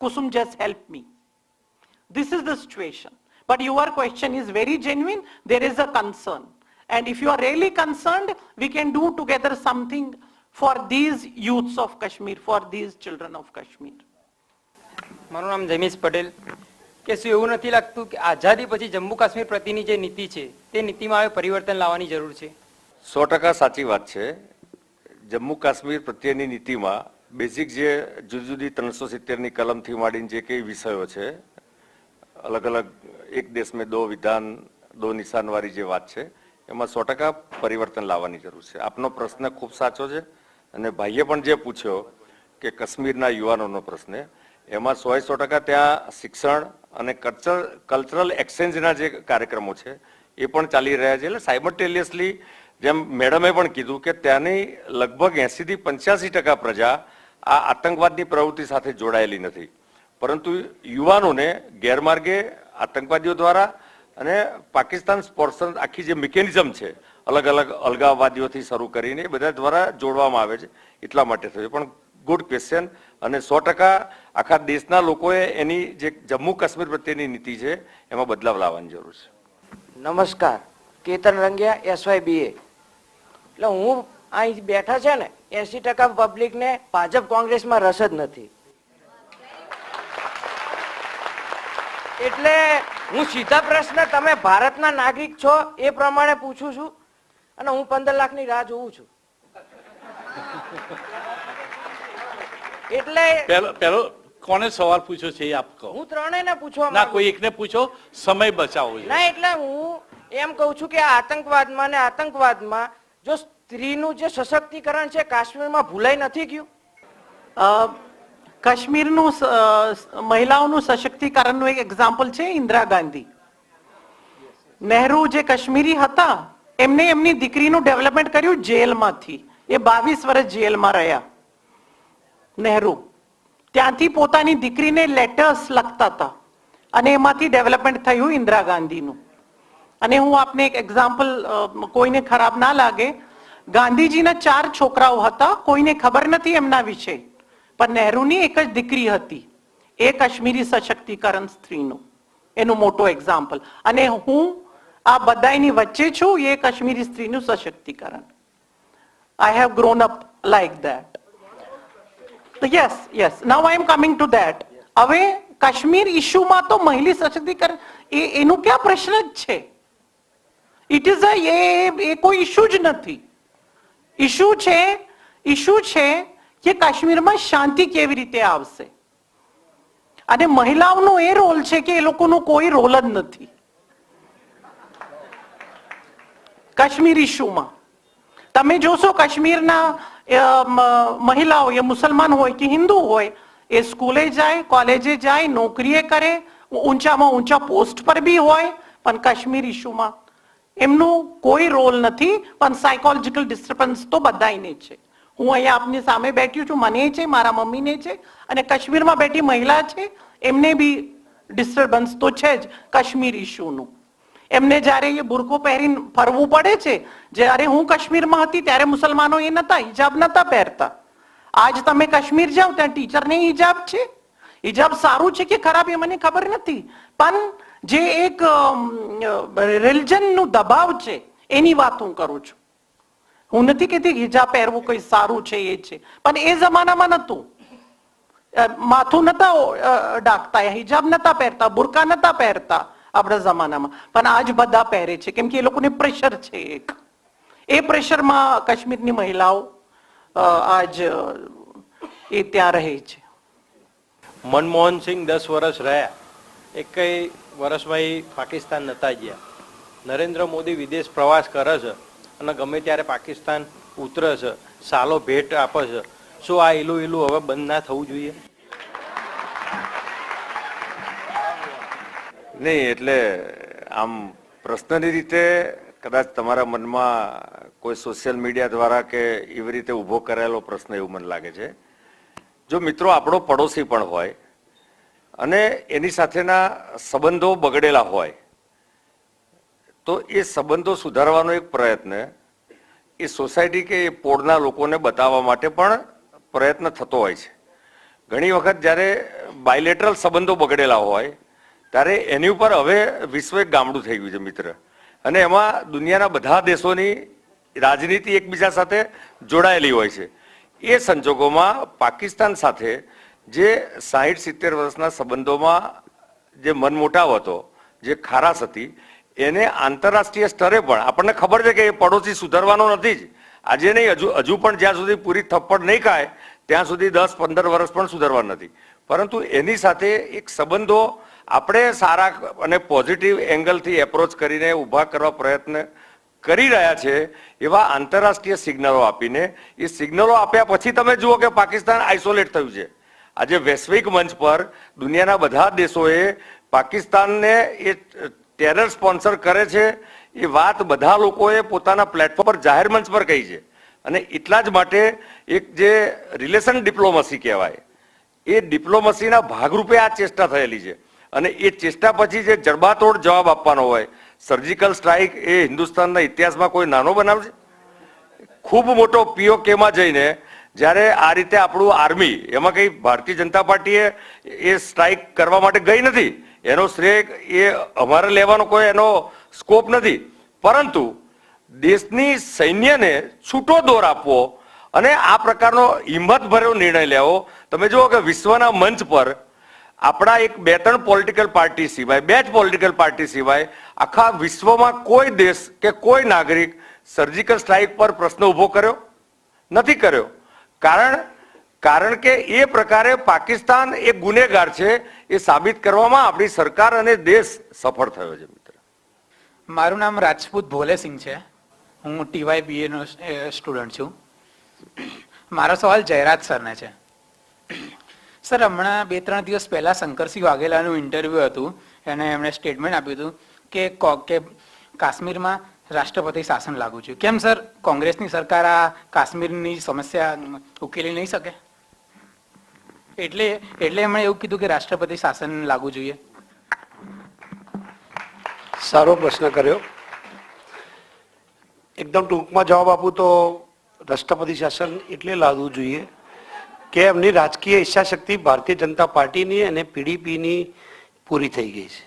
Kusum just help me. This is the situation. But your question is very genuine. There is a concern. And if you are really concerned, we can do together something for these youths of Kashmir, for these children of Kashmir. મારું નામ જમીશ પટેલ. કે શું એવું નથી લાગતું કે આઝાદી પછી જમ્મુ કાશ્મીર પ્રત્યેની જે નીતિ છે તે નીતિમાં હવે પરિવર્તન લાવવાની જરૂર છે? 100% સાચી વાત છે. જમ્મુ કાશ્મીર પ્રત્યેની નીતિમાં બેઝિક જે જુદી જુદી 370ની કલમથી માંડીને જે કઈ વિષયો છે, અલગ અલગ એક દેશ મેં 2 વિધાન 2 નિશાન વાળી જે વાત છે, એમાં 100% પરિવર્તન લાવવાની જરૂર છે. આપનો પ્રશ્ન ખૂબ સાચો છે અને ભાઈએ પણ જે પૂછ્યો કે કાશ્મીરના યુવાનોનો પ્રશ્ન, એમાં 100% ત્યાં શિક્ષણ અને કલ્ચરલ એક્સચેન્જના જે કાર્યક્રમો છે એ પણ ચાલી રહ્યા છે. એટલે સાયમલ્ટેનિયસલી જેમ મેડમે પણ કીધું કે ત્યાંની લગભગ 80 થી 85% પ્રજા આ આતંકવાદની પ્રવૃત્તિ સાથે જોડાયેલી નથી, પરંતુ યુવાનોને ગેરમાર્ગે આતંકવાદીઓ દ્વારા અને પાકિસ્તાન સ્પોન્સર આખી જે મિકેનિઝમ છે અલગ અલગ અલગાવવાદીઓથી શરૂ કરીને એ બધા દ્વારા જોડવામાં આવે છે. એટલા માટે થયું. પણ ગુડ ક્વેશ્ચન. અને 100% આખા દેશના લોકોએ એની જે જમ્મુ કાશ્મીર પ્રત્યેની નીતિ છે એમાં બદલાવ લાવવાની જરૂર છે. નમસ્કાર, કેતન રંગિયા, SYBA. એટલે હું અહીં બેઠા છે ને 80% પબ્લિકને ભાજપ કોંગ્રેસમાં રસ જ નથી. એટલે હું સીધા પ્રશ્ન, તમે ભારતના નાગરિક છો એ પ્રમાણે પૂછું છું અને હું 15 લાખની રાહ જોઉં છું. એટલે પહેલો કોને સવાલ પૂછ્યો છે એ આપ કહો. હું ત્રણેયને પૂછવા ના, કોઈ એકને પૂછો, સમય બચાવો છે. ના, એટલે હું એમ કહું છું કે આતંકવાદમાં જો સ્ત્રીનું જે સશક્તિકરણ છે કાશ્મીરમાં ભૂલાઈ નથી ગયું? કાશ્મીરનું મહિલાઓનું સશક્તિકરણનું એક એક્ઝામ્પલ છે ઇન્દિરા ગાંધી. નહેરુ જે કાશ્મીરી હતા એમને એમની દીકરીનું ડેવલપમેન્ટ કર્યું જેલમાંથી. એ 22 વર્ષ જેલમાં રહ્યા નહેરુ. ત્યાંથી પોતાની દીકરીને લેટર્સ લખતા હતા અને એમાંથી ડેવલપમેન્ટ થયું ઇન્દિરા ગાંધીનું. અને હું આપને એક એક્ઝામ્પલ, કોઈને ખરાબ ના લાગે, ગાંધીજીના 4 છોકરાઓ હતા, કોઈને ખબર નથી એમના વિશે. પણ નહેરુની એક જ દીકરી હતી, એ કાશ્મીરી સશક્તિકરણ સ્ત્રીનું એનું મોટો એક્ઝામ્પલ. અને હું આ બધાની વચ્ચે છું, એ કાશ્મીરી સ્ત્રીનું સશક્તિકરણ. I have grown up like that. Yes. Now I am coming to that. હવે કાશ્મીર ઇશ્યુમાં તો મહિલા સશક્તિકરણ એનું ક્યાં પ્રશ્ન જ છે? ઇટ ઇઝ એ કોઈ ઇશ્યુ જ નથી. ઇશ્યુ છે કે કાશ્મીરમાં શાંતિ કેવી રીતે આવશે, અને મહિલાઓનો એ રોલ છે કે એ લોકોનો કોઈ રોલ જ નથી કાશ્મીર ઇશ્યુમાં. તમે જોશો કાશ્મીરના મહિલાઓ, એ મુસલમાન હોય કે હિન્દુ હોય, એ સ્કૂલે જાય, કોલેજે જાય, નોકરીએ કરે, ઊંચામાં ઊંચા પોસ્ટ પર બી હોય, પણ કાશ્મીર ઇશ્યુમાં એમનું કોઈ રોલ નથી. પણ સાયકોલોજીકલ ડિસ્ટર્બન્સ તો બધાને છે. હું અહીંયા આપની સામે બેઠી છું, મને છે, મારા મમ્મીને છે, અને કાશ્મીરમાં બેઠી મહિલા છે, એમને બી ડિસ્ટર્બન્સ તો છે જ કાશ્મીર ઇશ્યુનું. એમને જ્યારે એ બુરખો પહેરીને ફરવું પડે છે. જ્યારે હું કાશ્મીરમાં હતી ત્યારે મુસલમાનો એ નતા, હિજાબ નતા પહેરતા. આજ તમે કાશ્મીર જાઓ ત્યાં ટીચરને હિજાબ છે. હિજાબ સારું છે કે ખરાબ એ મને ખબર નથી, પણ જે એક રિલિજનનું દબાવ છે એની વાત હું કરું છું. હું નથી કહેતી હિજાબ પહેરવું કઈ સારું છે, એ છે, પણ એ જમાનામાં નતું. માથું નતા ઢાંકતા, હિજાબ નતા પહેરતા, બુરકા નતા પહેરતા આપણા જમાનામાં. પણ આજ બધા પહેરે છે, કેમ કે એ લોકોને પ્રેશર છે. એક એ પ્રેશરમાં કાશ્મીરની મહિલાઓ આજ એ ત્યાં રહે છે. મનમોહન સિંહ 10 વર્ષ રહ્યા, એકઈ વર્ષમાં એ પાકિસ્તાન નતા ગયા. નરેન્દ્ર મોદી વિદેશ પ્રવાસ કરે છે અને ગમે ત્યારે પાકિસ્તાન ઉતરે છે, સાલો ભેટ આપે છે. શું આ ઈલું હવે બંધ ના થવું જોઈએ? નહીં, એટલે આમ પ્રશ્નની રીતે કદાચ તમારા મનમાં કોઈ સોશિયલ મીડિયા દ્વારા કે એવી રીતે ઊભો કરાયેલો પ્રશ્ન એવું મને લાગે છે. જો મિત્રો આપણો પડોશી પણ હોય અને એની સાથેના સંબંધો બગડેલા હોય, તો એ સંબંધો સુધારવાનો એક પ્રયત્ન એ સોસાયટી કે એ પોળના લોકોને બતાવવા માટે પણ પ્રયત્ન થતો હોય છે. ઘણી વખત જ્યારે બાયલેટરલ સંબંધો બગડેલા હોય ત્યારે એની ઉપર હવે વિશ્વ એક ગામડું થઈ ગયું છે મિત્ર, અને એમાં દુનિયાના બધા દેશોની રાજનીતિ એકબીજા સાથે જોડાયેલી હોય છે. એ સંજોગોમાં પાકિસ્તાન સાથે જે 60-70 વર્ષના સંબંધોમાં જે મનમોટાવ હતો, જે ખારાશ હતી, એને આંતરરાષ્ટ્રીય સ્તરે પણ આપણને ખબર છે કે એ પડોશી સુધારવાનો નથી જ. આજે નહીં, હજુ પણ જ્યાં સુધી પૂરી થપ્પડ નહીં ખાય ત્યાં સુધી 10-15 વર્ષ પણ સુધારવા નથી. પરંતુ એની સાથે એક સંબંધો આપણે સારા અને પોઝિટિવ એંગલથી એપ્રોચ કરીને ઊભા કરવા પ્રયત્ન કરી રહ્યા છે. એવા આંતરરાષ્ટ્રીય સિગ્નલો આપીને, એ સિગ્નલો આપ્યા પછી તમે જુઓ કે પાકિસ્તાન આઇસોલેટ થયું છે. આજે વૈશ્વિક મંચ પર દુનિયાના બધા દેશોએ પાકિસ્તાનને એ ટેરર સ્પોન્સર કરે છે એ વાત બધા લોકોએ પોતાના પ્લેટફોર્મ પર જાહેર મંચ પર કહી છે. અને એટલા જ માટે એક જે રિલેશન ડિપ્લોમસી કહેવાય, એ ડિપ્લોમસીના ભાગરૂપે આ ચેષ્ટા થયેલી છે. અને એ ચેષ્ટા પછી જે જડબાતોડ જવાબ આપવાનો હોય, સર્જિકલ સ્ટ્રાઇક એ હિન્દુસ્તાનના ઇતિહાસમાં કોઈ નાનો બનાવ છે? ખૂબ મોટો POKમાં જઈને જ્યારે આ રીતે આપણું આર્મી, એમાં કઈ ભારતીય જનતા પાર્ટીએ એ સ્ટ્રાઇક કરવા માટે ગઈ નથી, એનો શ્રેય એ અમારે લેવાનો કોઈ એનો સ્કોપ નથી. પરંતુ દેશની સૈન્યને છૂટો દોર આપવો અને આ પ્રકારનો હિંમતભર્યો નિર્ણય લેવો. તમે જુઓ કે વિશ્વના મંચ પર આપણા 2-3 પોલિટિકલ પાર્ટી સિવાય, 2 જ પોલિટિકલ પાર્ટી સિવાય આખા વિશ્વમાં કોઈ દેશ કે કોઈ નાગરિક સર્જિકલ સ્ટ્રાઇક પર પ્રશ્ન ઊભો કર્યો નથી. કારણ કે એ પ્રકારે પાકિસ્તાન એક ગુનેગાર છે એ સાબિત કરવામાં આપણી સરકાર અને દેશ સફળ થયો છે. મિત્ર, મારું નામ રાજપૂત ભોલેસિંહ છે. હું TYBA નો સ્ટુડન્ટ છું. મારો સવાલ જયરાજ સરને છે. સર, હમણાં 2-3 દિવસ પહેલા શંકરસિંહ વાઘેલાનું ઇન્ટરવ્યુ હતું, એને એમણે સ્ટેટમેન્ટ આપ્યું હતું કે કાશ્મીરમાં રાષ્ટ્રપતિ શાસન લાગુ છે. કેમ સર, કોંગ્રેસની સરકાર આ કાશ્મીરની સમસ્યા ઉકેલી નહીં શકે? એટલે એમણે એવું કીધું કે રાષ્ટ્રપતિ શાસન લાગુ જોઈએ. સારો પ્રશ્ન કર્યો. એકદમ ટૂંકમાં જવાબ આપું તો રાષ્ટ્રપતિ શાસન એટલે લાદવું જોઈએ કે એમની રાજકીય ઈચ્છાશક્તિ ભારતીય જનતા પાર્ટીની અને પીડીપીની પૂરી થઈ ગઈ છે.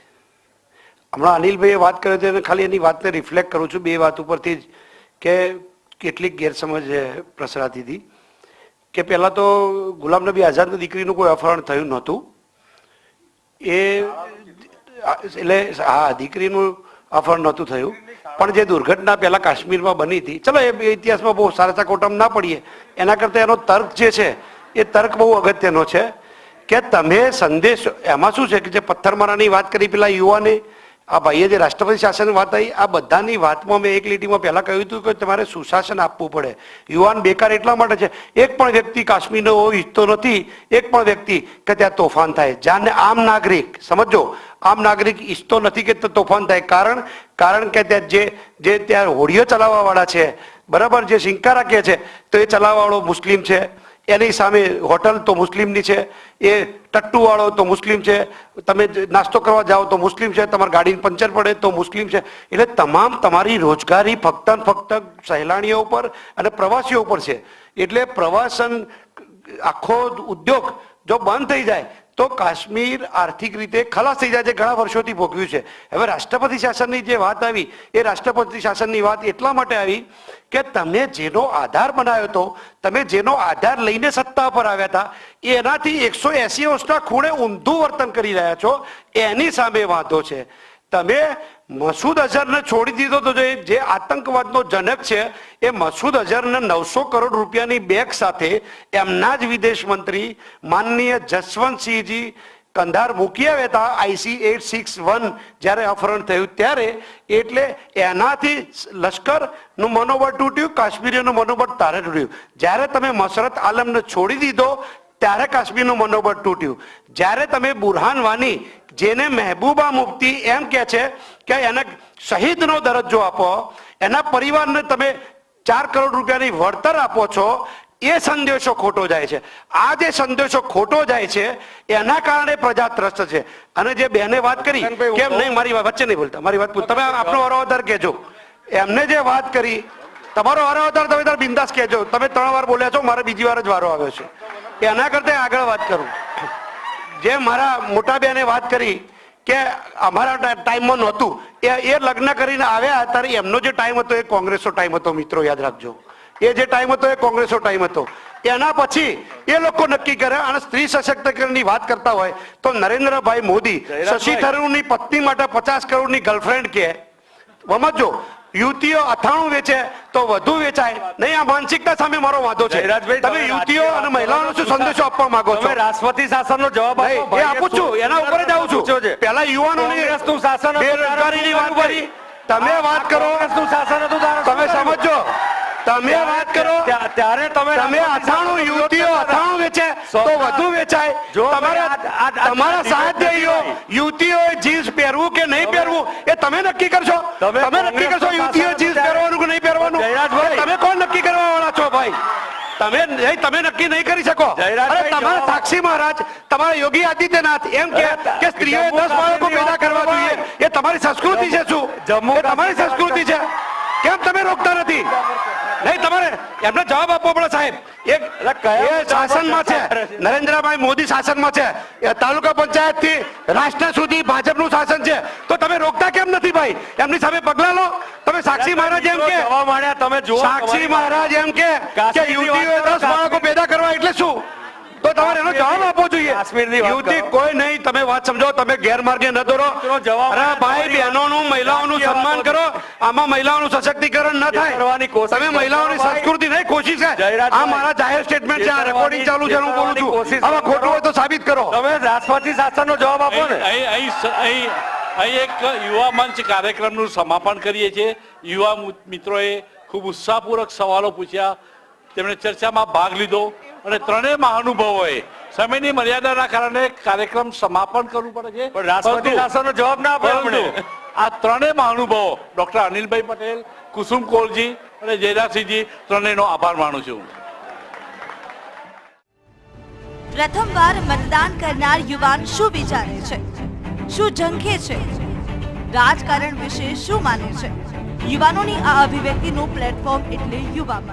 હમણાં અનિલભાઈએ વાત કરી હતી અને ખાલી એની વાતને રિફ્લેક્ટ કરું છું બે વાત ઉપરથી જ કે કેટલીક ગેરસમજ પ્રસરાતી હતી કે પહેલાં તો ગુલામ નબી આઝાદની દીકરીનું કોઈ અપહરણ થયું નહોતું. એ એટલે હા દીકરીનું અપહરણ નહોતું થયું, પણ જે દુર્ઘટના પહેલા કાશ્મીરમાં બની હતી, ચલો એ ઇતિહાસમાં બહુ સારા ખોટામાં ના પડીએ, એના કરતાં એનો તર્ક જે છે એ તર્ક બહુ અગત્યનો છે કે તમે સંદેશ એમાં શું છે કે જે પથ્થરમારાની વાત કરી પેલા યુવાને, આ ભાઈએ જે રાષ્ટ્રપતિ શાસનની વાત આવી, આ બધાની વાતમાં મેં એક લીટીમાં પહેલા કહ્યું હતું કે તમારે સુશાસન આપવું પડે. યુવાન બેકાર એટલા માટે છે, એક પણ વ્યક્તિ કાશ્મીરનો ઈચ્છતો નથી, એક પણ વ્યક્તિ કે ત્યાં તોફાન થાય. જાણે આમ નાગરિક સમજો, આમ નાગરિક ઈચ્છતો નથી કે તોફાન થાય. કારણ કે ત્યાં જે ત્યાં હોડીઓ ચલાવવા વાળા છે, બરાબર, જે સિંકારા કહે છે તો એ ચલાવવા વાળો મુસ્લિમ છે, એની સામે હોટલ તો મુસ્લિમની છે, એ ટટ્ટુ વાળો તો મુસ્લિમ છે, તમે નાસ્તો કરવા જાઓ તો મુસ્લિમ છે, તમારી ગાડીને પંચર પડે તો મુસ્લિમ છે. એટલે તમામ તમારી રોજગારી ફક્ત ને ફક્ત સહેલાણીઓ ઉપર અને પ્રવાસીઓ ઉપર છે. એટલે પ્રવાસન આખો ઉદ્યોગ જો બંધ થઈ જાય તો કાશ્મીર આર્થિક રીતે ખલાસ થઈ જાય છે. ઘણા વર્ષોથી ભોગવ્યું છે. હવે રાષ્ટ્રપતિ શાસનની જે વાત આવી એ રાષ્ટ્રપતિ શાસનની વાત એટલા માટે આવી કે તમે જેનો આધાર બનાવ્યો હતો, તમે જેનો આધાર લઈને સત્તા પર આવ્યા હતા, એનાથી 180 અંશના ખૂણે ઊંધું વર્તન કરી રહ્યા છો, એની સામે વાંધો છે. તમે મસૂદ અઝહરને છોડી દીધો તો જે આતંકવાદનો જનક છે એ મસૂદ અઝહરને 900 કરોડ રૂપિયાની બેગ સાથે એમના જ વિદેશ મંત્રી માનનીય જસવંતસિંહજી કંધાર મૂકી આવ્યા હતા IC 861 જ્યારે અપહરણ થયું ત્યારે. એટલે એનાથી લશ્કરનું મનોબળ તૂટ્યું, કાશ્મીરીનું મનોબળ તારે તૂટ્યું. જ્યારે તમે મસરત આલમને છોડી દીધો ત્યારે કાશ્મીરનું મનોબળ તૂટ્યું. જ્યારે તમે બુરહાન વાની, જેને મહેબૂબા મુફ્તી એમ કહે છે કે એને શહીદનો દરજ્જો આપો, એના પરિવારને તમે 4 કરોડ રૂપિયાની વળતર આપો છો, એ સંદેશો ખોટો જાય છે. આ જે સંદેશો ખોટો જાય છે એના કારણે પ્રજા ત્રસ્ત છે. અને જે બેને વાત કરી કેમ નહીં, મારી વચ્ચે નહીં બોલતા, મારી વાત તમે આપનો વારો કહેજો. એમને જે વાત કરી, તમારો વારો તમે તાર બિંદાસ કહેજો. તમે 3 વાર બોલ્યા છો, મારે બીજી વાર જ વારો આવ્યો છે. એના કરતા આગળ વાત કરું. જે મારા મોટા બેને વાત કરી કે અમારા ટાઈમમાં નહોતું, એ લગ્ન કરીને આવ્યા ત્યારે એમનો જે ટાઈમ હતો એ કોંગ્રેસનો ટાઈમ હતો. મિત્રો યાદ રાખજો, એ જે ટાઈમ હતો એ કોંગ્રેસનો ટાઈમ હતો. એના પછી એ લોકો નક્કી કરે. અને સ્ત્રી સશક્તિકરણની વાત કરતા હોય તો નરેન્દ્રભાઈ મોદી શશી થરૂરની પત્ની માટે 50 કરોડની ગર્લફ્રેન્ડ કે, સમજો, યુવતીઓ અથાણું વેચે તો વધુ વેચાય નહીં. આ માનસિકતા સામે મારો વાંધો છે. તમે યુવતીઓ અને મહિલાઓનો શું સંદેશો આપવા માંગો છો? રાષ્ટ્રપતિ શાસનનો જવાબ આપું છું, એના ઉપર જ આવું છું. પહેલા યુવાનોની શાસન, બેરોજગારીની વાત કરી, તમે વાત કરો, શાસન હતું, તમે સમજો, તમે વાત કરો ત્યારે તમે અથાણું, યુવતીઓ અથાણું વેચે તો વધુ વેચાય. તમારા સાધ્યો યુવતીઓએ જીન્સ પહેરવું કે નહીં પહેરવું એ તમે નક્કી કરશો. તમે નક્કી કરશો યુવતીઓ જીન્સ પહેરવાનું કે નહીં પહેરવાનું. તમે કોણ નક્કી કરવા વાળા છો ભાઈ? તમે નક્કી નહીં કરી શકો. તમારા સાક્ષી મહારાજ, તમારા યોગી આદિત્યનાથ એમ કે સ્ત્રીઓએ 10 બાળકો પેદા કરવા જોઈએ. એ તમારી સંસ્કૃતિ છે શું? તમારી સંસ્કૃતિ છે, કેમ તમે રોકતા નથી? નહીં, તમારે એમને જવાબ આપવો પડે સાહેબ. એ શાસનમાં છે, નરેન્દ્રભાઈ મોદી શાસનમાં છે, તાલુકા પંચાયત થી રાષ્ટ્ર સુધી ભાજપનું શાસન છે, તો તમે રોકતા કેમ નથી ભાઈ? એમની સામે પગલા લો. તમે સાક્ષી મહારાજ એમ કે, સાક્ષી મહારાજ એમ કે યુવતીઓએ 10 બાળકો પેદા કરવા એટલે શું? તો તમારે એનો જવાબ આપવો જોઈએ. યુવતી કોઈ નહીં, તમે વાત સમજો, તમે ગેરમાર્ગે ન દોરો. અરે ભાઈ, બહેનોનું, મહિલાઓનું સન્માન કરો. આમાં મહિલાઓનું સશક્તિકરણ ન થાય. તમે મહિલાઓની સંસ્કૃતિ નહીં, કોશિશ છે. આ મારા જાહેર સ્ટેટમેન્ટ છે, આ રેકોર્ડિંગ ચાલુ છે, હું બોલું છું. હવે ખોટું હોય તો સાબિત કરો. તમે રાષ્ટ્રપતિ શાસનનો જવાબ આપો ને. અહીં એક યુવા મંચ કાર્યક્રમનું સમાપન કરીએ છીએ. યુવા મિત્રોએ ખૂબ ઉત્સાહપૂર્વક સવાલો પૂછ્યા, તેમણે ચર્ચામાં ભાગ લીધો અને ત્રણેય મહાનુભાવોએ સમયની મર્યાદાના કારણે કાર્યક્રમ સમાપન કરવું પડે છે, પણ રાષ્ટ્રપતિ શાસનનો જવાબ ના આપ્યો. આ ત્રણેય મહાનુભાવો ડોક્ટર અનિલભાઈ પટેલ, કુસુમ કોલજી અને જયરાજસિંહજી, ત્રણેયનો આભાર માનું છું. પ્રથમવાર મતદાન કરનાર યુવાન શું વિચારે છે, શું ઝંખે છે, રાજકારણ વિશે શું માને છે? યુવાનોની આ અભિવ્યક્તિનું પ્લેટફોર્મ એટલે યુવા મંચ.